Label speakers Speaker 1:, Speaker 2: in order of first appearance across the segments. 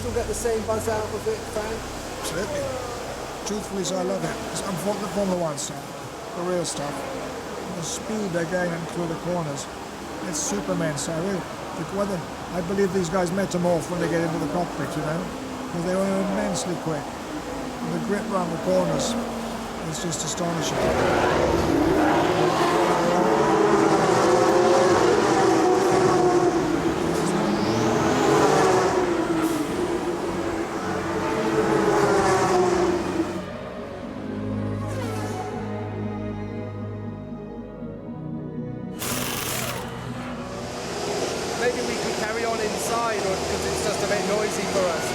Speaker 1: still get the same buzz out of it, Frank?
Speaker 2: Absolutely. Truthfully, so I love it. I'm for the Formula One stuff, the real stuff. The speed they're gaining through the corners. It's Superman, so I believe these guys metamorph when they get into the cockpit, you know, because they were immensely quick. And the grip around the corners is just astonishing.
Speaker 1: Maybe we could carry on inside, or because it's just a bit noisy for us.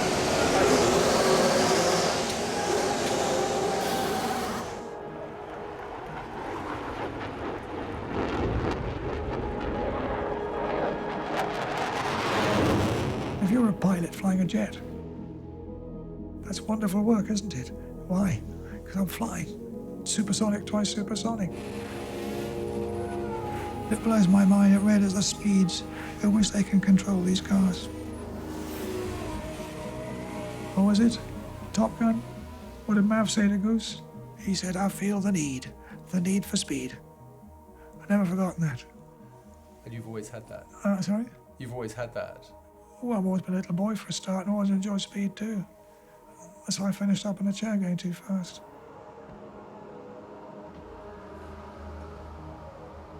Speaker 2: If you're a pilot flying a jet, that's wonderful work, isn't it? Why? Because I'm flying supersonic, twice supersonic. It blows my mind. It really is the speeds at which they can control these cars. What was it? Top Gun? What did Mav say to Goose? He said, I feel the need for speed. I've never forgotten that.
Speaker 1: And you've always had that?
Speaker 2: Sorry?
Speaker 1: You've always had that?
Speaker 2: Well, I've always been a little boy for a start and always enjoyed speed too. That's why I finished up in the chair going too fast.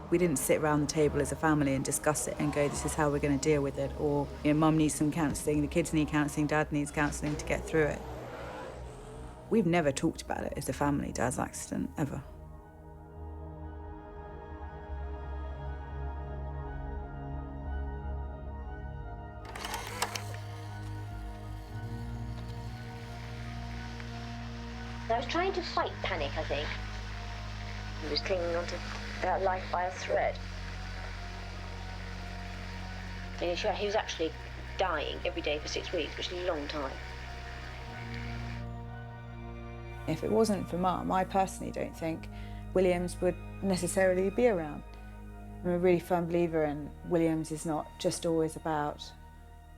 Speaker 3: We didn't sit around the table as a family and discuss it and go, this is how we're going to deal with it. Or, you know, Mum needs some counselling, the kids need counselling, Dad needs counselling to get through it. We've never talked about it as a family, Dad's accident, ever.
Speaker 4: I was trying to fight panic, I think. He was clinging onto that life by a thread. And he was actually dying every day for 6 weeks, which is a long time.
Speaker 3: If it wasn't for Mum, I personally don't think Williams would necessarily be around. I'm a really firm believer in Williams is not just always about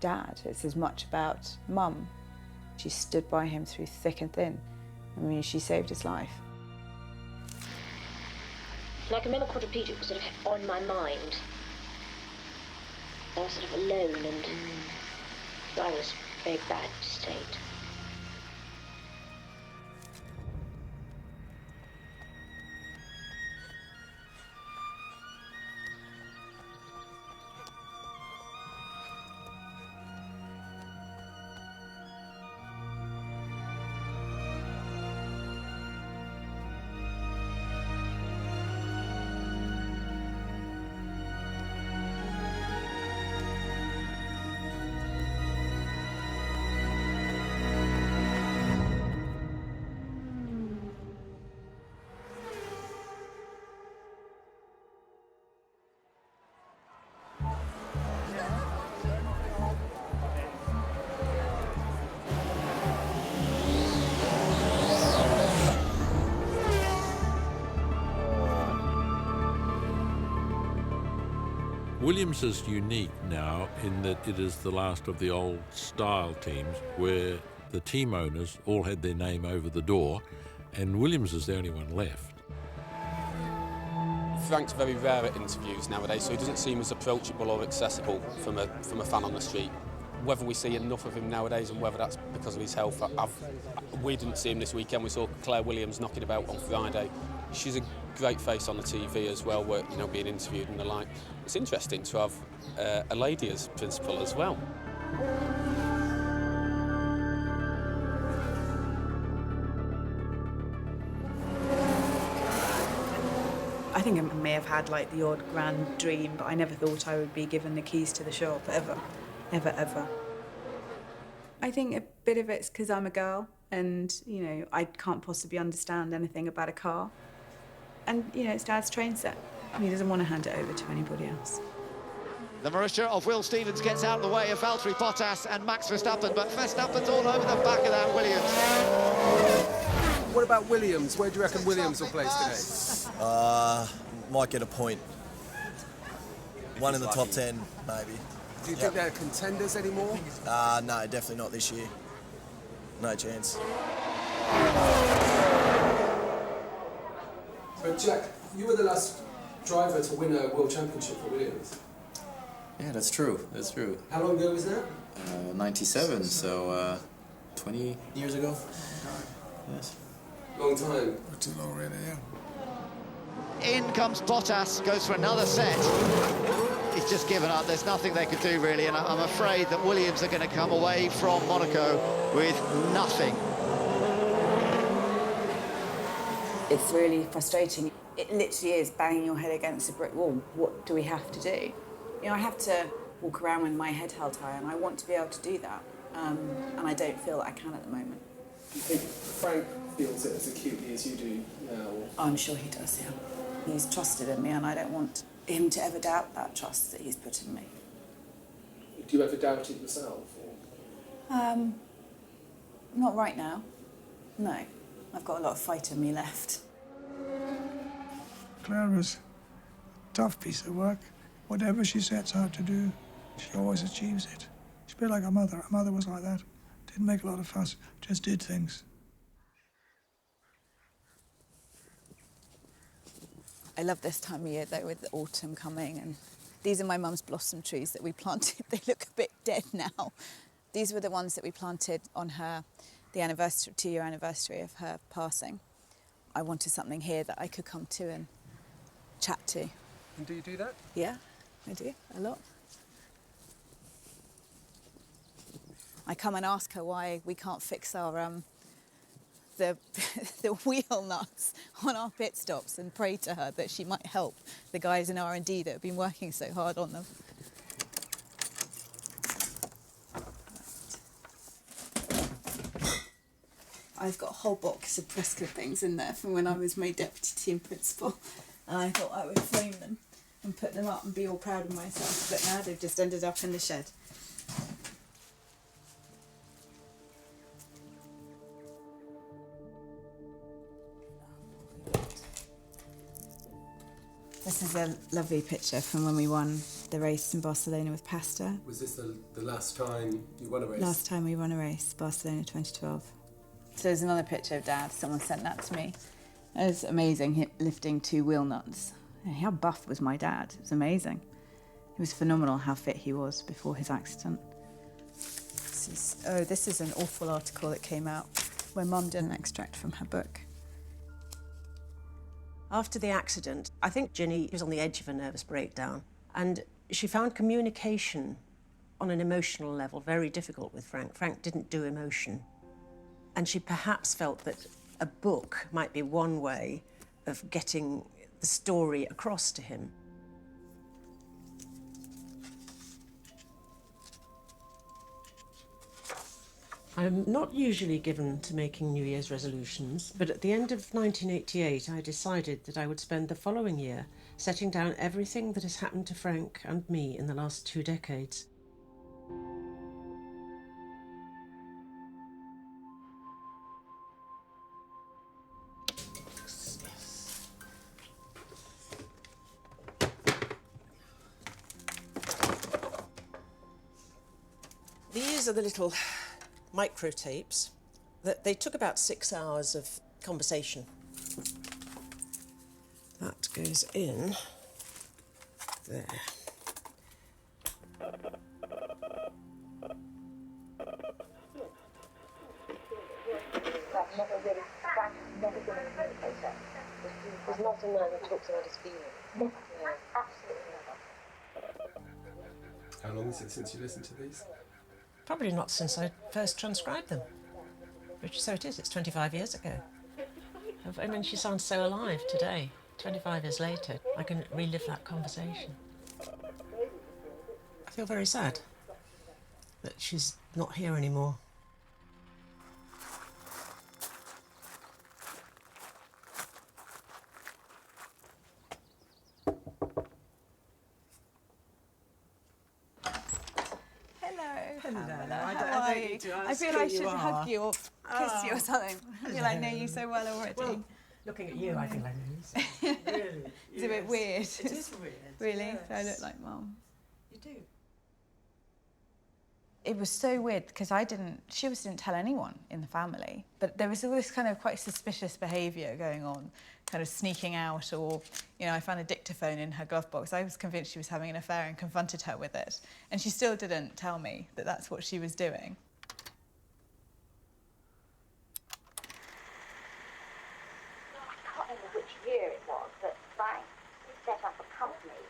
Speaker 3: Dad, it's as much about Mum. She stood by him through thick and thin. I mean, she saved his life.
Speaker 4: And I can remember quadriplegic was sort of on my mind. I was sort of alone and I was in a very bad state.
Speaker 5: Williams is unique now in that it is the last of the old style teams where the team owners all had their name over the door and Williams is the only one left.
Speaker 6: Frank's very rare at interviews nowadays, so he doesn't seem as approachable or accessible from a fan on the street. Whether we see enough of him nowadays and whether that's because of his health, we didn't see him this weekend. We saw Claire Williams knocking about on Friday. She's a great face on the TV as well, where, you know, being interviewed and the like. It's interesting to have a lady as principal as well.
Speaker 3: I think I may have had like the odd grand dream, but I never thought I would be given the keys to the shop, ever, ever, ever. I think a bit of it's because I'm a girl and, you know, I can't possibly understand anything about a car. And, you know, it's Dad's train set. He doesn't want to hand it over to anybody else.
Speaker 7: The Marussia of Will Stevens gets out of the way of Valtteri Bottas and Max Verstappen, but Verstappen's all over the back of that Williams.
Speaker 1: What about Williams? Where do you reckon Williams will place today?
Speaker 8: Might get a point. One in the top 10, maybe.
Speaker 1: Do you think they're contenders anymore?
Speaker 8: No, definitely not this year. No chance.
Speaker 1: But Jack, you were the last driver to win a World Championship for Williams.
Speaker 9: Yeah, that's true. That's true.
Speaker 1: How long ago was that?
Speaker 9: 97, so 20 years ago. Yes.
Speaker 1: Long time.
Speaker 2: Too long, really, yeah.
Speaker 7: In comes Bottas, goes for another set. He's just given up. There's nothing they could do, really, and I'm afraid that Williams are going to come away from Monaco with nothing.
Speaker 3: It's really frustrating. It literally is banging your head against a brick wall. What do we have to do? You know, I have to walk around with my head held high, and I want to be able to do that. And I don't feel that I can at the moment.
Speaker 1: Do you think Frank feels it as acutely as you do now?
Speaker 3: I'm sure he does, yeah. He's trusted in me, and I don't want him to ever doubt that trust that he's put in me.
Speaker 1: Do you ever doubt it yourself? Or?
Speaker 3: Not right now. No. I've got a lot of fight in me left.
Speaker 2: Clara's a tough piece of work. Whatever she sets out to do, she always achieves it. She's a bit like her mother. Her mother was like that. Didn't make a lot of fuss, just did things.
Speaker 3: I love this time of year, though, with the autumn coming. And these are my mum's blossom trees that we planted. They look a bit dead now. These were the ones that we planted on the anniversary, 2-year anniversary of her passing. I wanted something here that I could come to and chat to.
Speaker 1: And do you do that?
Speaker 3: Yeah, I do, a lot. I come and ask her why we can't fix our the wheel nuts on our pit stops, and pray to her that she might help the guys in R&D that have been working so hard on them. I've got a whole box of press clippings in there from when I was made deputy team principal, and I thought I would frame them and put them up and be all proud of myself, but now they've just ended up in the shed. This is a lovely picture from when we won the race in Barcelona with Pasta.
Speaker 1: Was this the last time you won a race?
Speaker 3: Last time we won a race, Barcelona 2012. So there's another picture of Dad. Someone sent that to me. It was amazing, lifting 2 wheel nuts. How buff was my dad? It was amazing. It was phenomenal how fit he was before his accident. This is an awful article that came out where Mum did an extract from her book.
Speaker 10: After the accident, I think Ginny was on the edge of a nervous breakdown, and she found communication on an emotional level very difficult with Frank. Frank didn't do emotion. And she perhaps felt that a book might be one way of getting the story across to him. I'm not usually given to making New Year's resolutions, but at the end of 1988, I decided that I would spend the following year setting down everything that has happened to Frank and me in the last 2 decades. These are the little micro-tapes that they took about 6 hours of conversation. That goes in there.
Speaker 4: He's not a man who talks about his feelings. Never. Yeah. Absolutely never.
Speaker 1: How long is it since you listened to these?
Speaker 10: Probably not since I first transcribed them. Which, so it is, it's 25 years ago. I mean, she sounds so alive today. 25 years later, I can relive that conversation. I feel very sad that she's not here anymore.
Speaker 3: I feel I should hug you or kiss you or something. I feel I know you so well already.
Speaker 10: Well, looking at you, I feel I know you so really.
Speaker 3: It's a bit weird.
Speaker 10: It is weird.
Speaker 3: Really?
Speaker 10: Yes.
Speaker 3: Do I look like Mum?
Speaker 10: You do.
Speaker 3: It was so weird because she obviously didn't tell anyone in the family, but there was all this kind of quite suspicious behaviour going on, kind of sneaking out, or, you know, I found a dictaphone in her glove box. I was convinced she was having an affair and confronted her with it, and she still didn't tell me that that's what she was doing.
Speaker 4: I can't remember which year it was, but Frank set up a company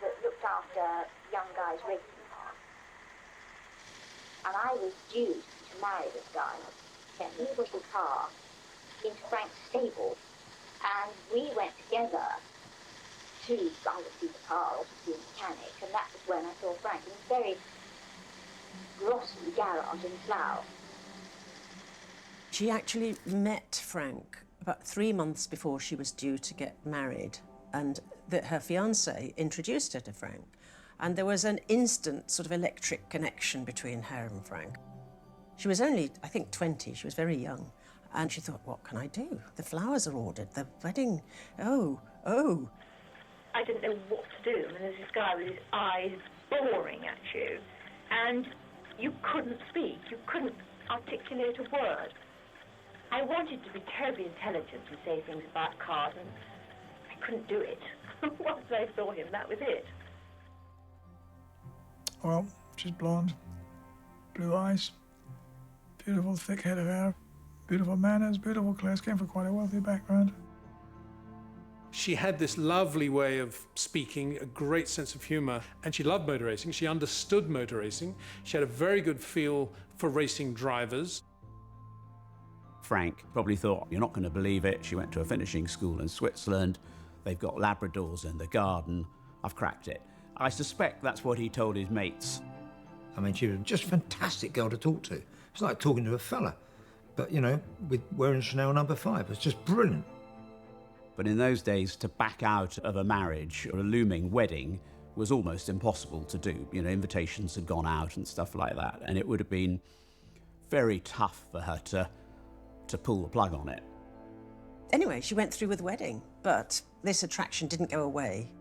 Speaker 4: that looked after young guys' racing cars. And I was due to marry this guy, and he put his car into Frank's stable, and we went together to either see the car or to see a mechanic, and that was when I saw Frank in a very glossy garage in Slough.
Speaker 10: She actually met Frank about 3 months before she was due to get married, and that her fiancé introduced her to Frank. And there was an instant sort of electric connection between her and Frank. She was only, I think, 20. She was very young. And she thought, what can I do? The flowers are ordered, the wedding, oh.
Speaker 11: I didn't know what to do. I mean, there's this guy with his eyes boring at you, and you couldn't speak. You couldn't articulate a word. I wanted to be terribly intelligent and say things about cars, and I couldn't do it. Once I saw him, that was it.
Speaker 2: Well, she's blonde, blue eyes, beautiful thick head of hair, beautiful manners, beautiful clothes, came from quite a wealthy background.
Speaker 1: She had this lovely way of speaking, a great sense of humour, and she loved motor racing. She understood motor racing. She had a very good feel for racing drivers.
Speaker 12: Frank probably thought, you're not going to believe it. She went to a finishing school in Switzerland. They've got Labradors in the garden. I've cracked it. I suspect that's what he told his mates.
Speaker 13: I mean, she was just a fantastic girl to talk to. It's like talking to a fella. But, you know, with wearing Chanel No. 5, it's just brilliant.
Speaker 12: But in those days, to back out of a marriage or a looming wedding was almost impossible to do. You know, invitations had gone out and stuff like that, and it would have been very tough for her to pull the plug on it.
Speaker 10: Anyway, she went through with the wedding, but this attraction didn't go away.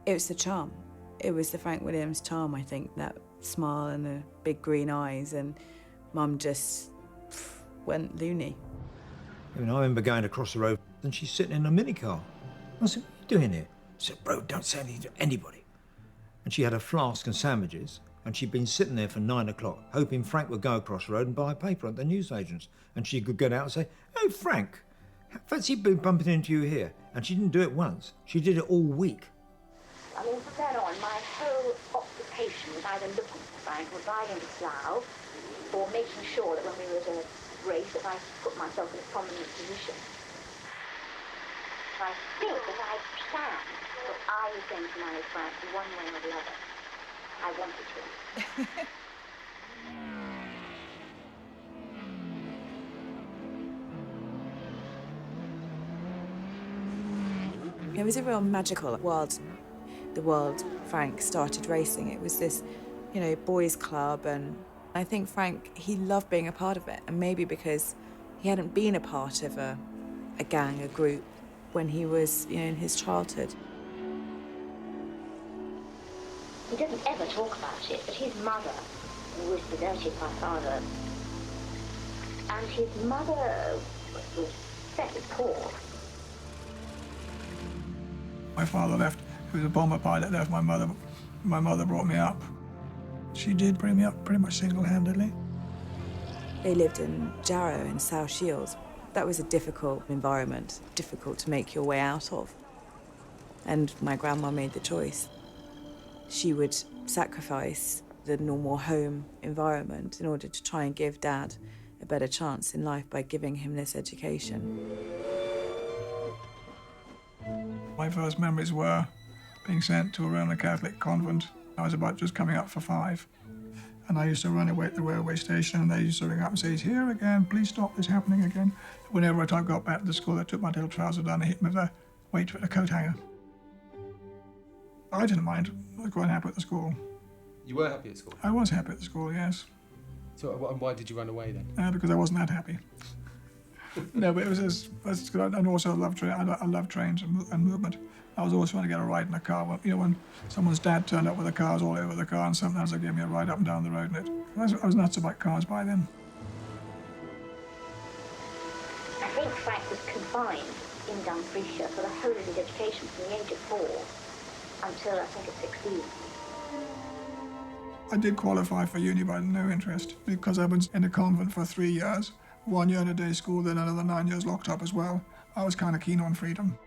Speaker 3: It was the charm. It was the Frank Williams charm, I think, that smile and the big green eyes, and Mum just went loony.
Speaker 13: I mean, I remember going across the road and she's sitting in a minicar. I said, what are you doing here? She said, bro, don't say anything to anybody. And she had a flask and sandwiches, and she'd been sitting there for 9 o'clock, hoping Frank would go across the road and buy a paper at the newsagents, and she could get out and say, hey, Frank, fancy bumping into you here. And she didn't do it once. She did it all week.
Speaker 4: I mean, from then on, my whole occupation was either looking for Frank or driving to Slough, or making sure that when we were at a race that I put myself in a prominent position. I think that I planned that I was going to marry Frank one way or the other. I wanted to.
Speaker 3: It was a real magical world. The world Frank started racing. It was this, you know, boys' club, and I think Frank, he loved being a part of it, and maybe because he hadn't been a part of a gang, a group, when he was, you know, in his childhood.
Speaker 4: He doesn't ever talk about it, but his mother was deserted by father, and his mother was very poor.
Speaker 2: My father left. He was a bomber pilot, left my mother. My mother brought me up. She did bring me up pretty much single-handedly.
Speaker 3: They lived in Jarrow in South Shields. That was a difficult environment, difficult to make your way out of. And my grandma made the choice. She would sacrifice the normal home environment in order to try and give Dad a better chance in life by giving him this education.
Speaker 2: My first memories were being sent to a Roman Catholic convent. I was about just coming up for 5. And I used to run away at the railway station, and they used to ring up and say, he's here again, please stop this happening again. Whenever I got back to the school, I took my little trousers down and hit me with a weight with a coat hanger. I didn't mind. I was quite happy at the school.
Speaker 1: You were happy at school?
Speaker 2: I was happy at the school, yes.
Speaker 1: So why did you run away then?
Speaker 2: Because I wasn't that happy. No, but it was good. And also I love trains and movement. I was always trying to get a ride in a car. You know, when someone's dad turned up with the cars all over the car, and sometimes they gave me a ride up and down the road in it. I was nuts about cars by then.
Speaker 4: I think Frank was confined in Dumfriesshire for the whole of his education from the age of 4 until I think at 16.
Speaker 2: I did qualify for uni, but I had no interest because I was in a convent for 3 years, 1 year in a day school, then another 9 years locked up as well. I was kind of keen on freedom.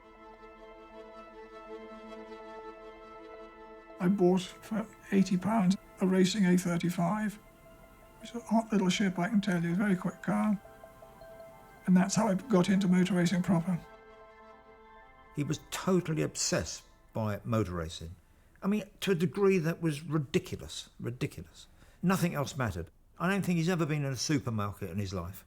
Speaker 2: I bought for £80 a racing A35, which is a hot little ship, I can tell you, a very quick car. And that's how I got into motor racing proper.
Speaker 13: He was totally obsessed by motor racing. I mean, to a degree that was ridiculous, ridiculous. Nothing else mattered. I don't think he's ever been in a supermarket in his life.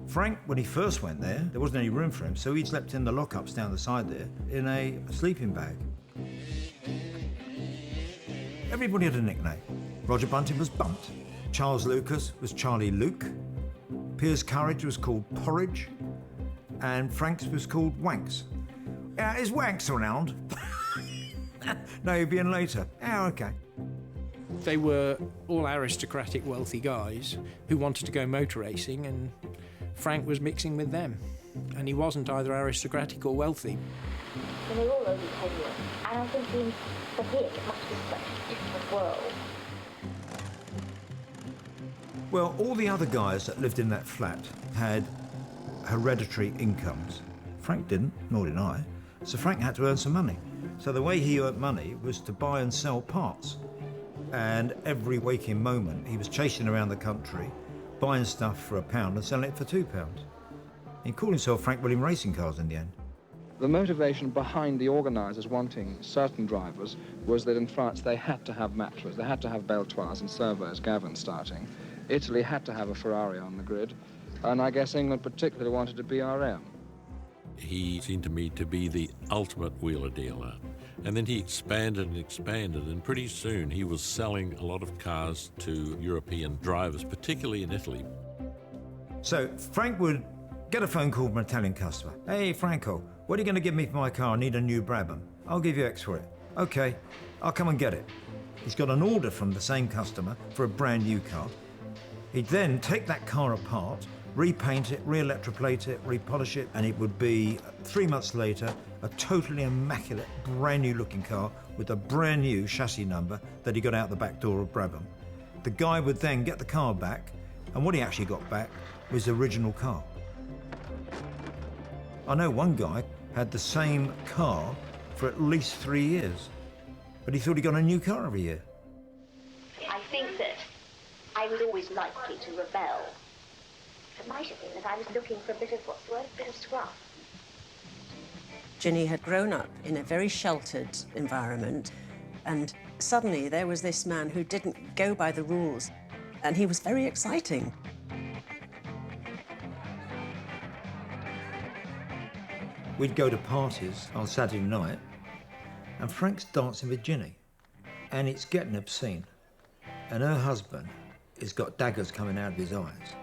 Speaker 13: Frank, when he first went there wasn't any room for him, so he slept in the lockups down the side there in a sleeping bag. Everybody had a nickname. Roger Bunting was Bunt. Charles Lucas was Charlie Luke. Piers Courage was called Porridge. And Frank's was called Wanks. Is Wanks around? No, he'll be in later. Oh, OK.
Speaker 14: They were all aristocratic, wealthy guys who wanted to go motor racing, and Frank was mixing with them. And he wasn't either aristocratic or wealthy.
Speaker 4: And they were all over 10 years. And I'm thinking, for him, it must be such a different world.
Speaker 13: Well, all the other guys that lived in that flat had hereditary incomes. Frank didn't, nor did I. So Frank had to earn some money. So the way he earned money was to buy and sell parts. And every waking moment, he was chasing around the country, buying stuff for £1 and selling it for £2. He called himself Frank William Racing Cars in the end.
Speaker 15: The motivation behind the organisers wanting certain drivers was that in France they had to have Matras, they had to have Beltoirs and Servos, Gavin starting. Italy had to have a Ferrari on the grid, and I guess England particularly wanted a BRM.
Speaker 5: He seemed to me to be the ultimate wheeler dealer. And then he expanded and expanded, and pretty soon he was selling a lot of cars to European drivers, particularly in Italy.
Speaker 13: So Frank would get a phone call from an Italian customer. Hey, Franco, what are you going to give me for my car? I need a new Brabham. I'll give you X for it. OK, I'll come and get it. He's got an order from the same customer for a brand new car. He'd then take that car apart, repaint it, re-electroplate it, repolish it, and it would be 3 months later a totally immaculate, brand new looking car with a brand new chassis number that he got out the back door of Brabham. The guy would then get the car back, and what he actually got back was the original car. I know one guy had the same car for at least 3 years, but he thought he got a new car every year.
Speaker 4: I think that I was always likely to rebel. It might have been that I was looking for a bit of, what's the word, a bit of scruff.
Speaker 10: Ginny had grown up in a very sheltered environment, and suddenly there was this man who didn't go by the rules, and he was very exciting.
Speaker 13: We'd go to parties on Saturday night, and Frank's dancing with Ginny, and it's getting obscene. And her husband has got daggers coming out of his eyes.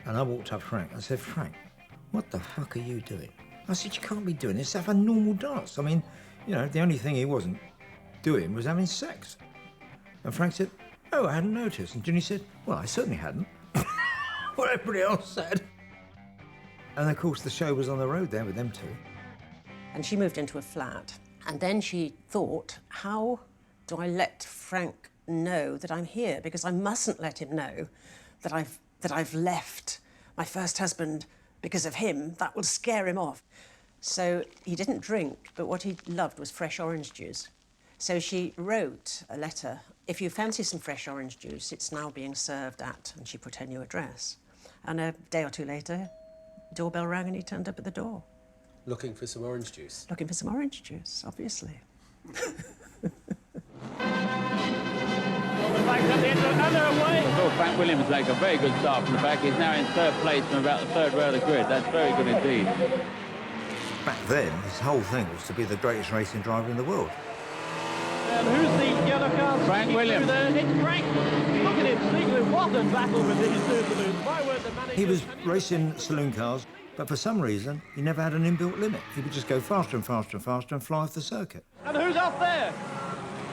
Speaker 13: And I walked up to Frank and said, Frank, what the fuck are you doing? I said, you can't be doing this. Have a normal dance. I mean, you know, the only thing he wasn't doing was having sex. And Frank said, oh, I hadn't noticed. And Ginny said, well, I certainly hadn't. What everybody else said. And of course, the show was on the road there with them two.
Speaker 10: And she moved into a flat. And then she thought, how do I let Frank know that I'm here? Because I mustn't let him know that I've left my first husband because of him. That will scare him off. So he didn't drink, but what he loved was fresh orange juice. So she wrote a letter. If you fancy some fresh orange juice, it's now being served at, and she put her new address. And a day or two later, doorbell rang and he turned up at the door.
Speaker 16: Looking for some orange juice?
Speaker 10: Looking for some orange juice, obviously.
Speaker 17: I thought Frank Williams made a very good start from the back. He's now in third place from about the third row of the grid. That's very good indeed.
Speaker 13: Back then, his whole thing was to be the greatest racing driver in the world.
Speaker 17: And who's the yellow car?
Speaker 5: Frank Williams.
Speaker 17: It's Frank. Look at him sneaking. What a battle with these two saloons. Why weren't the managers...
Speaker 13: He was racing saloon cars, but for some reason, he never had an inbuilt limit. He would just go faster and faster and faster and fly off the circuit.
Speaker 17: And who's up there?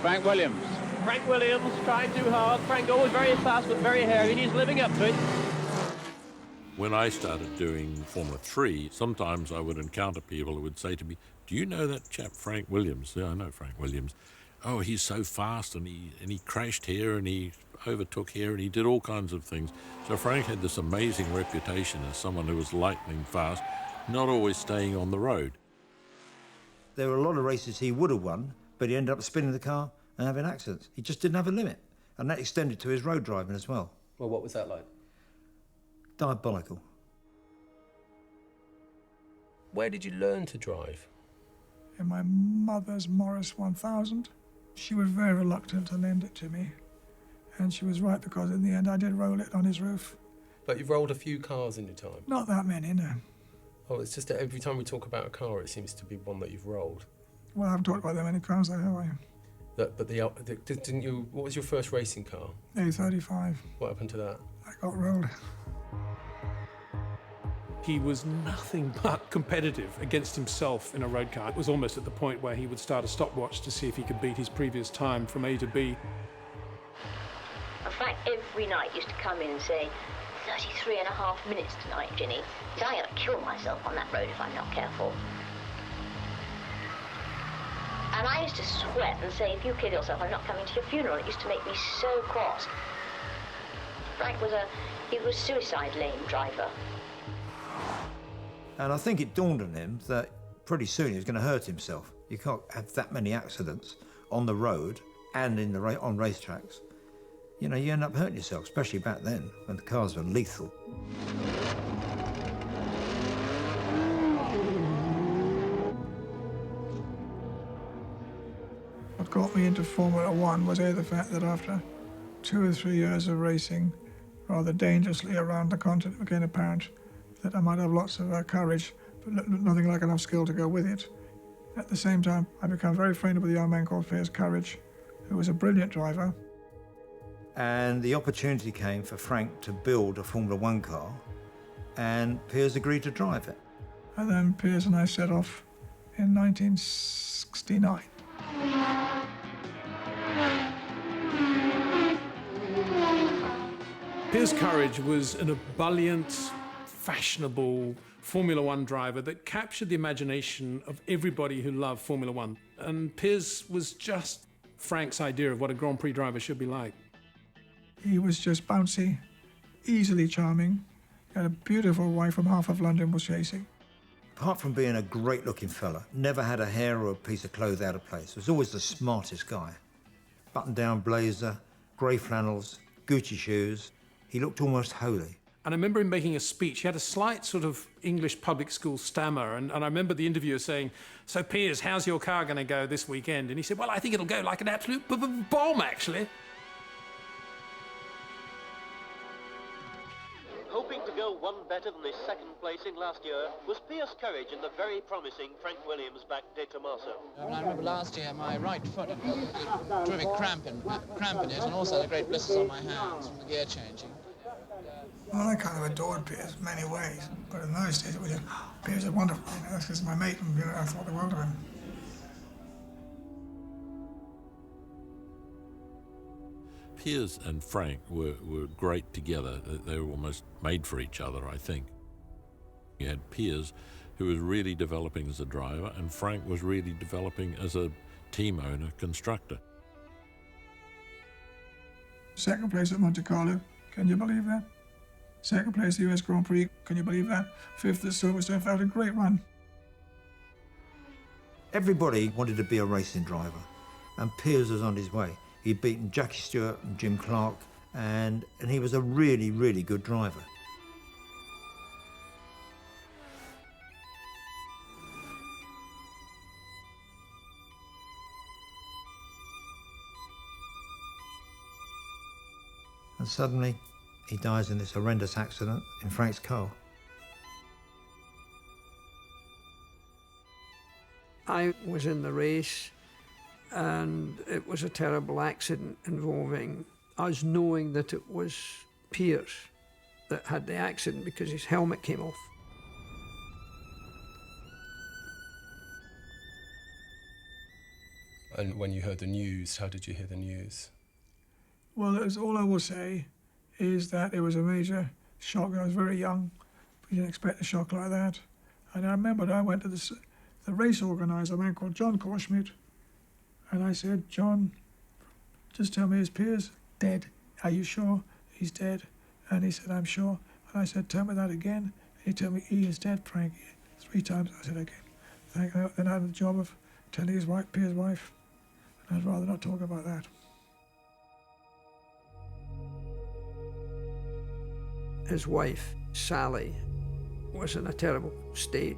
Speaker 5: Frank Williams.
Speaker 17: Frank Williams, trying too hard. Frank always very fast but very hairy, and he's living up to it.
Speaker 5: When I started doing Formula 3, sometimes I would encounter people who would say to me, do you know that chap Frank Williams? Yeah, I know Frank Williams. Oh, he's so fast, and he crashed here, and he overtook here, and he did all kinds of things. So Frank had this amazing reputation as someone who was lightning fast, not always staying on the road.
Speaker 13: There were a lot of races he would have won, but he ended up spinning the car and having accidents. He just didn't have a limit, and that extended to his road driving as well.
Speaker 16: Well, what was that like?
Speaker 13: Diabolical.
Speaker 16: Where did you learn to drive?
Speaker 2: In my mother's Morris 1000. She was very reluctant to lend it to me. And she was right, because in the end I did roll it on his roof.
Speaker 16: But you've rolled a few cars in your time.
Speaker 2: Not that many, no.
Speaker 16: Oh, it's just that every time we talk about a car, it seems to be one that you've rolled.
Speaker 2: Well, I haven't talked about that many cars, though, have I?
Speaker 16: Didn't you? What was your first racing car?
Speaker 2: A35.
Speaker 16: What happened to that?
Speaker 2: I got rolled.
Speaker 1: He was nothing but competitive against himself in a road car. It was almost at the point where he would start a stopwatch to see if he could beat his previous time from A to B.
Speaker 4: And Frank every night used to come in and say, 33.5 minutes tonight, Ginny. He's I'm going to kill myself on that road if I'm not careful. And I used to sweat and say, if you kill yourself, I'm not coming to your funeral. It used to make me so cross. Frank was a suicide lane driver.
Speaker 13: And I think it dawned on him that pretty soon he was going to hurt himself. You can't have that many accidents on the road and on racetracks. You know, you end up hurting yourself, especially back then when the cars were lethal.
Speaker 2: What got me into Formula One was the fact that after 2 or 3 years of racing rather dangerously around the continent, it became apparent that I might have lots of courage, but nothing like enough skill to go with it. At the same time, I became very friendly with a young man called Piers Courage, who was a brilliant driver.
Speaker 13: And the opportunity came for Frank to build a Formula One car, and Piers agreed to drive it.
Speaker 2: And then Piers and I set off in 1969.
Speaker 1: Piers Courage was an ebullient, fashionable Formula One driver that captured the imagination of everybody who loved Formula One. And Piers was just Frank's idea of what a Grand Prix driver should be like.
Speaker 2: He was just bouncy, easily charming, had a beautiful wife from half of London was chasing.
Speaker 13: Apart from being a great-looking fella, never had a hair or a piece of clothes out of place. Was always the smartest guy. Button-down blazer, grey flannels, Gucci shoes. He looked almost holy.
Speaker 1: And I remember him making a speech. He had a slight sort of English public school stammer. And I remember the interviewer saying, so Piers, how's your car going to go this weekend? And he said, well, I think it'll go like an absolute bomb, actually.
Speaker 18: Hoping to go one better than his second placing last year was Piers Courage and the very promising Frank Williams back De Tomaso.
Speaker 19: I remember last year my right foot had a terrific cramp in it, and also had great blisters on my hands from the gear changing.
Speaker 2: Well, I kind of adored Piers in many ways, but in those days it was just, Piers is wonderful, you know, that's because my mate, and I thought the world of him.
Speaker 5: Piers and Frank were great together. They were almost made for each other, I think. You had Piers, who was really developing as a driver, and Frank was really developing as a team owner, constructor.
Speaker 2: Second place at Monte Carlo, can you believe that? Second place at the US Grand Prix, can you believe that? Fifth at Silverstone, had a great run.
Speaker 13: Everybody wanted to be a racing driver, and Piers was on his way. He'd beaten Jackie Stewart and Jim Clark, and he was a really, really good driver. And suddenly, he dies in this horrendous accident in Frank's car.
Speaker 20: I was in the race and it was a terrible accident involving us knowing that it was Piers that had the accident because his helmet came off.
Speaker 16: And when you heard the news, how did you hear the news?
Speaker 2: Well, all I will say is that it was a major shock. I was very young. We didn't expect a shock like that. And I remember I went to the race organiser, a man called John Korschmidt, and I said, John, just tell me, is Piers dead? Are you sure he's dead? And he said, I'm sure. And I said, tell me that again. And he told me, he is dead, Frank. 3 times. I said, again. Thank you. Then I had the job of telling his wife, Piers' wife, and I'd rather not talk about that.
Speaker 20: His wife, Sally, was in a terrible state.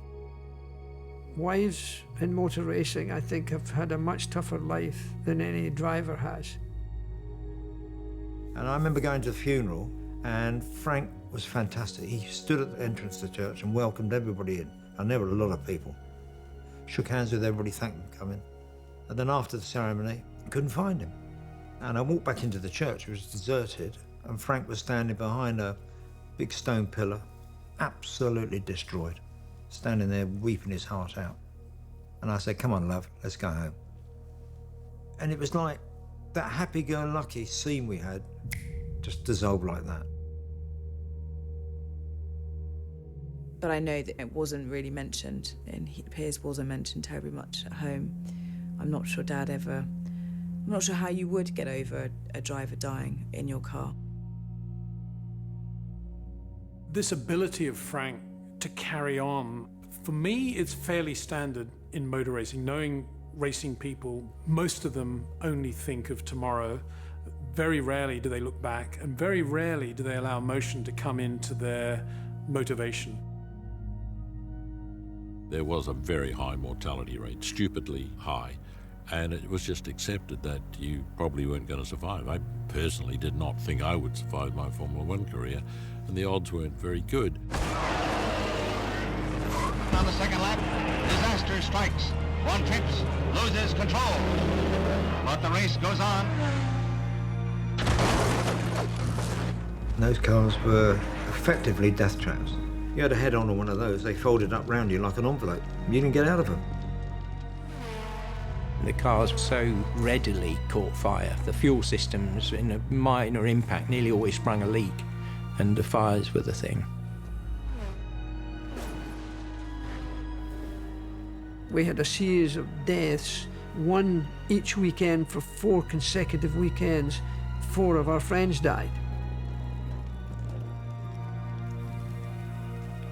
Speaker 20: Wives in motor racing, I think, have had a much tougher life than any driver has.
Speaker 13: And I remember going to the funeral, and Frank was fantastic. He stood at the entrance to the church and welcomed everybody in. And there were a lot of people. Shook hands with everybody, thanked them for coming. And then after the ceremony, I couldn't find him. And I walked back into the church, it was deserted, and Frank was standing behind a big stone pillar, absolutely destroyed, standing there weeping his heart out. And I said, come on, love, let's go home. And it was like that happy-go-lucky scene we had just dissolved like that.
Speaker 3: But I know that it wasn't really mentioned, and Piers wasn't mentioned terribly much at home. I'm not sure I'm not sure how you would get over a driver dying in your car.
Speaker 1: This ability of Frank to carry on, for me, it's fairly standard in motor racing. Knowing racing people, most of them only think of tomorrow. Very rarely do they look back, and very rarely do they allow emotion to come into their motivation.
Speaker 5: There was a very high mortality rate, stupidly high, and it was just accepted that you probably weren't going to survive. I personally did not think I would survive my Formula One career, and the odds weren't very good.
Speaker 21: On the second lap, disaster strikes. One trips, loses control, but the race goes on.
Speaker 13: Those cars were effectively death traps. You had a head-on on one of those, they folded up round you like an envelope. You didn't get out of them.
Speaker 14: The cars so readily caught fire. The fuel systems, in a minor impact, nearly always sprung a leak, and the fires were the thing.
Speaker 20: We had a series of deaths, one each weekend for 4 consecutive weekends. 4 of our friends died.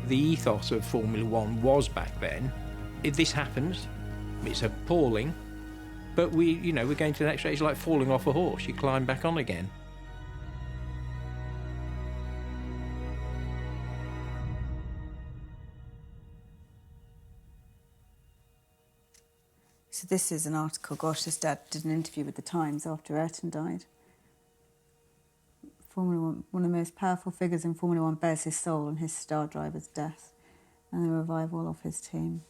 Speaker 14: The ethos of Formula One was back then, if this happens, it's appalling, but we're going to the next stage like falling off a horse. You climb back on again.
Speaker 3: So this is an article, gosh, this dad did an interview with the Times after Ayrton died. Formula One, one of the most powerful figures in Formula One, bears his soul on his star driver's death and the revival of his team.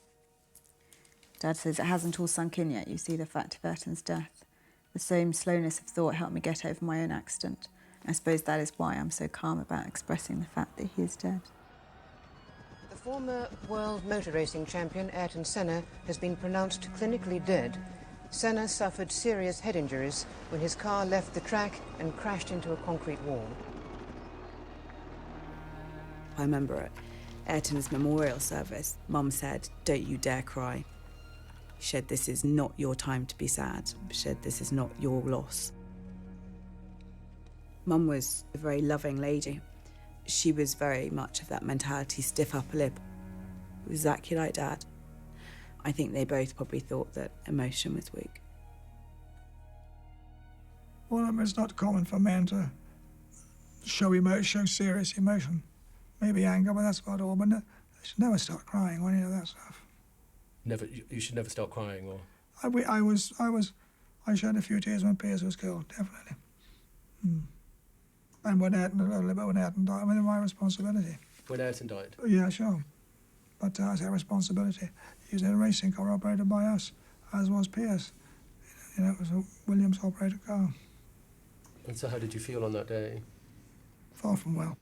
Speaker 3: Dad says it hasn't all sunk in yet. You see the fact of Ayrton's death. The same slowness of thought helped me get over my own accident. I suppose that is why I'm so calm about expressing the fact that he is dead.
Speaker 10: The former world motor racing champion Ayrton Senna has been pronounced clinically dead. Senna suffered serious head injuries when his car left the track and crashed into a concrete wall.
Speaker 3: I remember at Ayrton's memorial service, Mum said, "Don't you dare cry." She said, "This is not your time to be sad." She said, "This is not your loss." Mum was a very loving lady. She was very much of that mentality, stiff upper lip, exactly like Dad. I think they both probably thought that emotion was weak.
Speaker 2: Well, it's not common for men to show serious emotion. Maybe anger, but that's about all. But they should never start crying when you know that stuff.
Speaker 16: Never. You should never start crying, or.
Speaker 2: I shed a few tears when Piers was killed, definitely. And when Ayrton died, I mean, my responsibility.
Speaker 16: When Ayrton died?
Speaker 2: Yeah, sure. But it's our responsibility. He was in a racing car operated by us, as was Piers. You know, it was a Williams-operated car.
Speaker 16: And so how did you feel on that day?
Speaker 2: Far from well.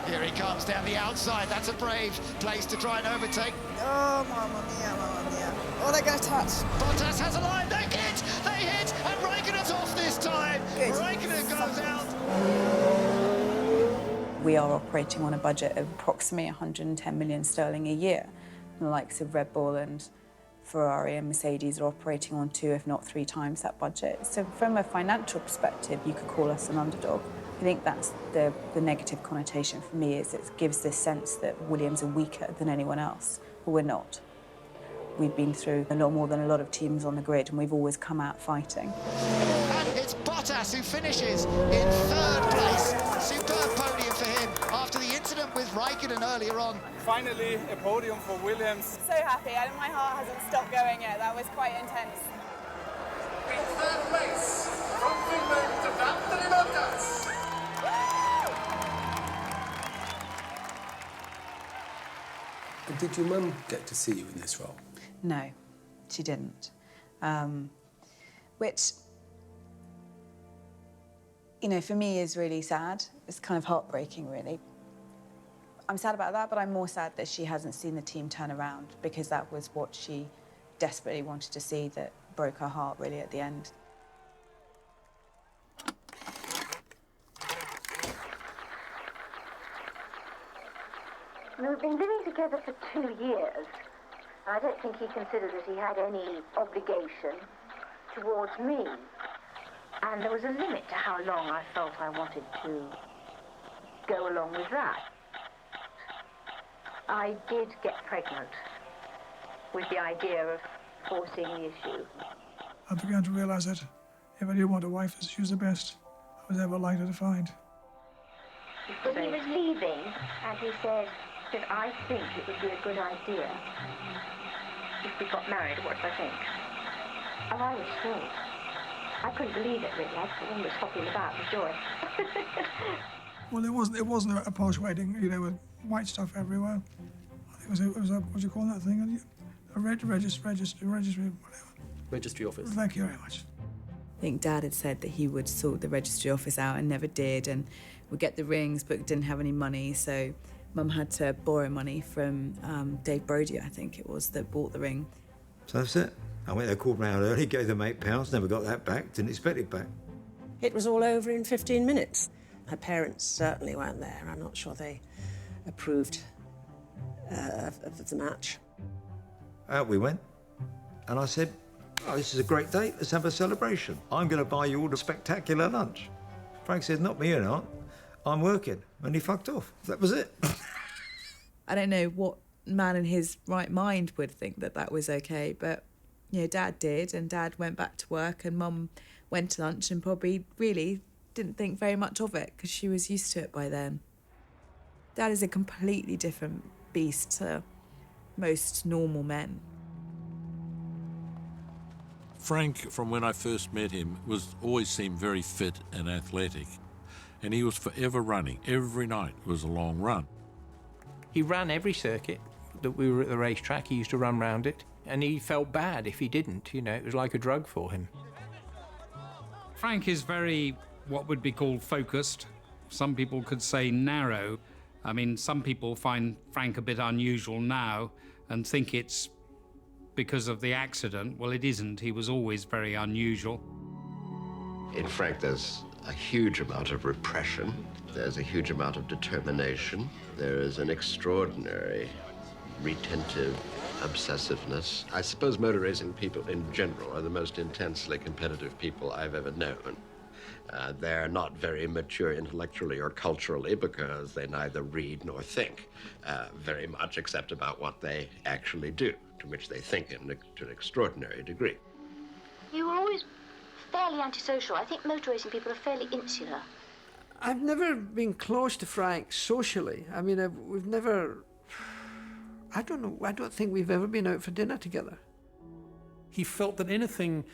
Speaker 7: Here he comes down the outside. That's a brave place to try and overtake.
Speaker 6: Oh, mamma mia. Oh, they're going to touch.
Speaker 7: Bottas has a line. They hit, and Raikkonen's off this time.
Speaker 6: Good.
Speaker 7: Raikkonen goes out.
Speaker 3: We are operating on a budget of approximately 110 million sterling a year. The likes of Red Bull and Ferrari and Mercedes are operating on 2, if not 3 times that budget. So from a financial perspective, you could call us an underdog. I think that's the negative connotation for me, is it gives this sense that Williams are weaker than anyone else, but we're not. We've been through a lot more than a lot of teams on the grid, and we've always come out fighting.
Speaker 7: And it's Bottas who finishes in 3rd place. Superb podium for him after the incident with Raikkonen earlier on.
Speaker 22: Finally, a podium for Williams.
Speaker 23: So happy, and my heart hasn't stopped going yet. That was quite intense.
Speaker 24: In 3rd place, from Finland, Valtteri Bottas.
Speaker 16: Did your mum get to see you in this role?
Speaker 3: No, she didn't. Which, you know, for me is really sad. It's kind of heartbreaking, really. I'm sad about that, but I'm more sad that she hasn't seen the team turn around, because that was what she desperately wanted to see that broke her heart, really, at the end.
Speaker 4: We've been living together for 2 years. I don't think he considered that he had any obligation towards me. And there was a limit to how long I felt I wanted to go along with that. I did get pregnant with the idea of forcing the issue.
Speaker 2: I began to realise that if I did want a wife, she was the best I was ever likely to find.
Speaker 4: But he was leaving, and he said that I think it would be a good idea if we got married. What do I think? And I was thrilled. I couldn't believe it, really. I was almost hopping about with joy.
Speaker 2: Well, it wasn't a posh wedding, you know, with white stuff everywhere. I think it was a what do you call that thing? A registry, whatever.
Speaker 16: Registry office.
Speaker 2: Thank you very much.
Speaker 3: I think Dad had said that he would sort the registry office out and never did, and would get the rings but didn't have any money, so Mum had to borrow money from Dave Brody, I think it was, that bought the ring.
Speaker 13: So that's it. I went there, called round early, gave them £8, never got that back, didn't expect it back.
Speaker 10: It was all over in 15 minutes. Her parents certainly weren't there. I'm not sure they approved of the match.
Speaker 13: Out we went, and I said, oh, this is a great day, let's have a celebration. I'm going to buy you all a spectacular lunch. Frank said, not me, you know, I'm working. And he fucked off. That was it.
Speaker 3: I don't know what man in his right mind would think that that was okay, but, you know, Dad did, and Dad went back to work, and Mum went to lunch and probably really didn't think very much of it because she was used to it by then. Dad is a completely different beast to most normal men.
Speaker 5: Frank, from when I first met him, always seemed very fit and athletic. And he was forever running. Every night was a long run.
Speaker 14: He ran every circuit that we were at the racetrack. He used to run round it. And he felt bad if he didn't. You know, it was like a drug for him.
Speaker 25: Frank is very, what would be called focused. Some people could say narrow. I mean, some people find Frank a bit unusual now and think it's because of the accident. Well, it isn't. He was always very unusual.
Speaker 26: In Frank, there's a huge amount of repression. There's a huge amount of determination. There is an extraordinary retentive obsessiveness. I suppose motor racing people in general are the most intensely competitive people I've ever known. They're not very mature intellectually or culturally because they neither read nor think very much except about what they actually do, to which they think to an extraordinary degree.
Speaker 4: You were always fairly antisocial. I think motor racing people are fairly insular.
Speaker 20: I've never been close to Frank socially. I mean, I don't know. I don't think we've ever been out for dinner together.
Speaker 1: He felt that anything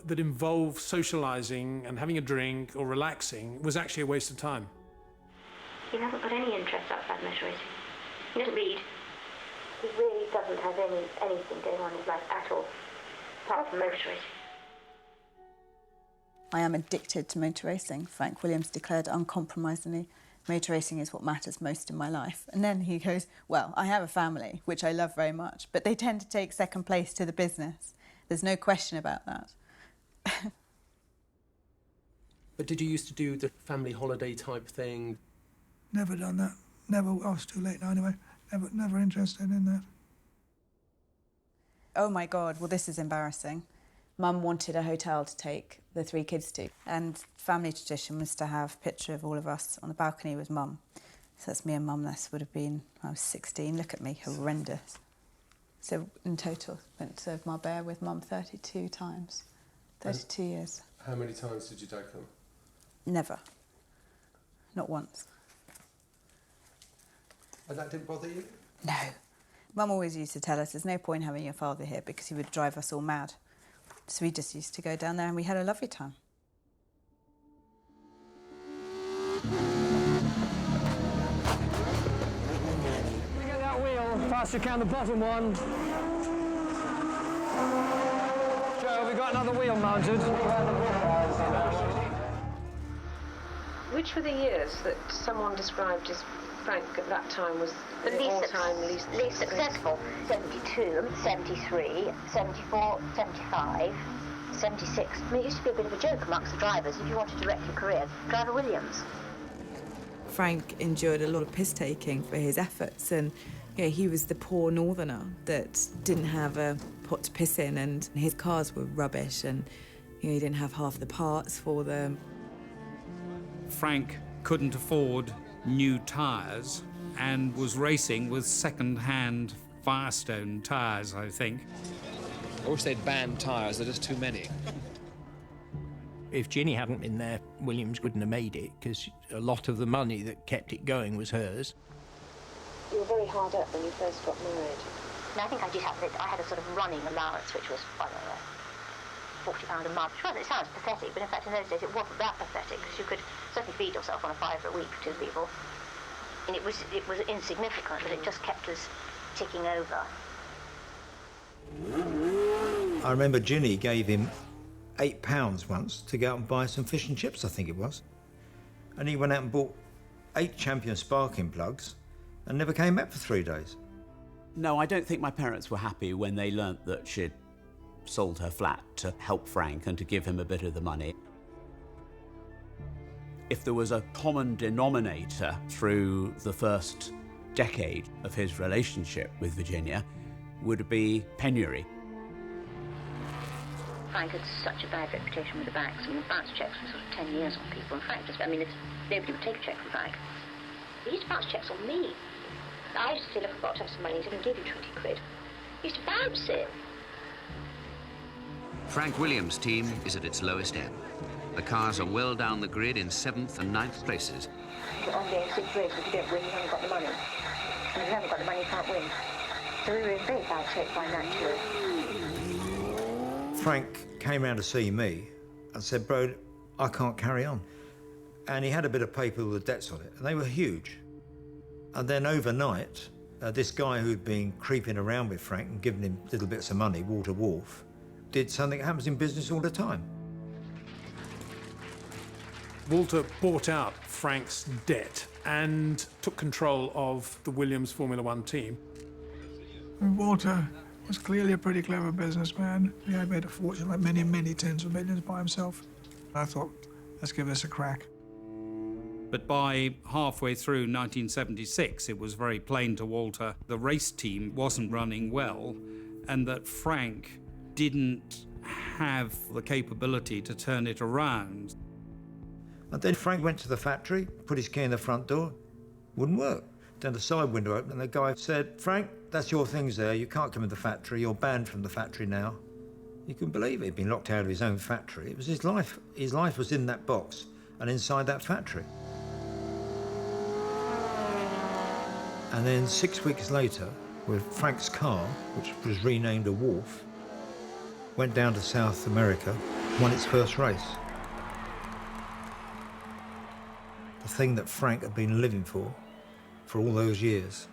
Speaker 1: that involved socialising and having a drink or relaxing was actually a waste of time.
Speaker 4: He hasn't got any interest outside motor racing. He doesn't read. He really doesn't have anything going on in his life at all, apart from motor racing.
Speaker 3: I am addicted to motor racing. Frank Williams declared uncompromisingly, motor racing is what matters most in my life. And then he goes, well, I have a family, which I love very much, but they tend to take second place to the business. There's no question about that.
Speaker 16: But did you used to do the family holiday type thing?
Speaker 2: Never done that. Never. I was too late now anyway. Never interested in that.
Speaker 3: Oh my God, well, this is embarrassing. Mum wanted a hotel to take the 3 kids to, and family tradition was to have a picture of all of us on the balcony with Mum. So that's me and Mum. This would have been, I was 16. Look at me, horrendous. So in total, went to Marbella with Mum 32 times, 32 years.
Speaker 16: How many times did you take them?
Speaker 3: Never. Not once.
Speaker 16: And that didn't bother you?
Speaker 3: No. Mum always used to tell us there's no point having your father here because he would drive us all mad. So we just used to go down there and we had a lovely time.
Speaker 20: Get that wheel, fast you can, the bottom one. Joe, have we got another wheel mounted?
Speaker 10: Which were the years that someone described as Frank at that time was
Speaker 4: The
Speaker 10: the all-time
Speaker 4: least successful. 72, 73, 74, 75, 76. I mean, it used to be a bit of a joke amongst the drivers. If you wanted to wreck your career, drive a Williams.
Speaker 3: Frank endured a lot of piss-taking for his efforts, and he was the poor northerner that didn't have a pot to piss in, and his cars were rubbish, and he didn't have half the parts for them.
Speaker 25: Frank couldn't afford new tyres and was racing with second-hand Firestone tyres, I think.
Speaker 14: I wish they'd banned tyres, they're just too many. If Ginny hadn't been there, Williams wouldn't have made it, because a lot of the money that kept it going was hers.
Speaker 4: You were very hard up when you first got married. And I think I did have it. I had a sort of running allowance, which was, I don't know, £40 a month. It sounds pathetic, but in fact in those days it wasn't that pathetic, because you could certainly feed yourself on a £5 a week for 2 people. And it was insignificant, but it just kept us ticking over.
Speaker 13: I remember Ginny gave him £8 once to go out and buy some fish and chips, I think it was. And he went out and bought 8 Champion sparking plugs and never came back for 3 days.
Speaker 8: No, I don't think my parents were happy when they learnt that she'd sold her flat to help Frank and to give him a bit of the money. If there was a common denominator through the first decade of his relationship with Virginia, would be penury.
Speaker 4: Frank had such a bad reputation with the banks. I mean, bounce checks for sort of 10 years on people, and Frank just, nobody would take a check from Frank. He used to bounce checks on me. I used to say, look, I've got to have some money, he's going to give you 20 quid. He used to bounce it.
Speaker 9: Frank Williams' team is at its lowest ebb. The cars are well down the grid in 7th and 9th places.
Speaker 4: You're on game 6 races, if you don't win, you haven't got the money. And if you haven't got the money, you can't win. So we were in very bad shape financially.
Speaker 13: Frank came round to see me and said, bro, I can't carry on. And he had a bit of paper with the debts on it, and they were huge. And then overnight, this guy who'd been creeping around with Frank and giving him little bits of money, Walter Wolf, did something that happens in business all the time.
Speaker 1: Walter bought out Frank's debt and took control of the Williams Formula One team.
Speaker 2: Walter was clearly a pretty clever businessman. He had made a fortune, like many, many tens of millions by himself. I thought, let's give this a crack.
Speaker 25: But by halfway through 1976, it was very plain to Walter the race team wasn't running well, and that Frank didn't have the capability to turn it around.
Speaker 13: And then Frank went to the factory, put his key in the front door, wouldn't work. Then the side window opened and the guy said, Frank, that's your things there, you can't come in the factory, you're banned from the factory now. You couldn't believe it, he'd been locked out of his own factory. It was his life. His life was in that box and inside that factory. And then 6 weeks later, where Frank's car, which was renamed a Wolf, went down to South America, won its first race. The thing that Frank had been living for all those years.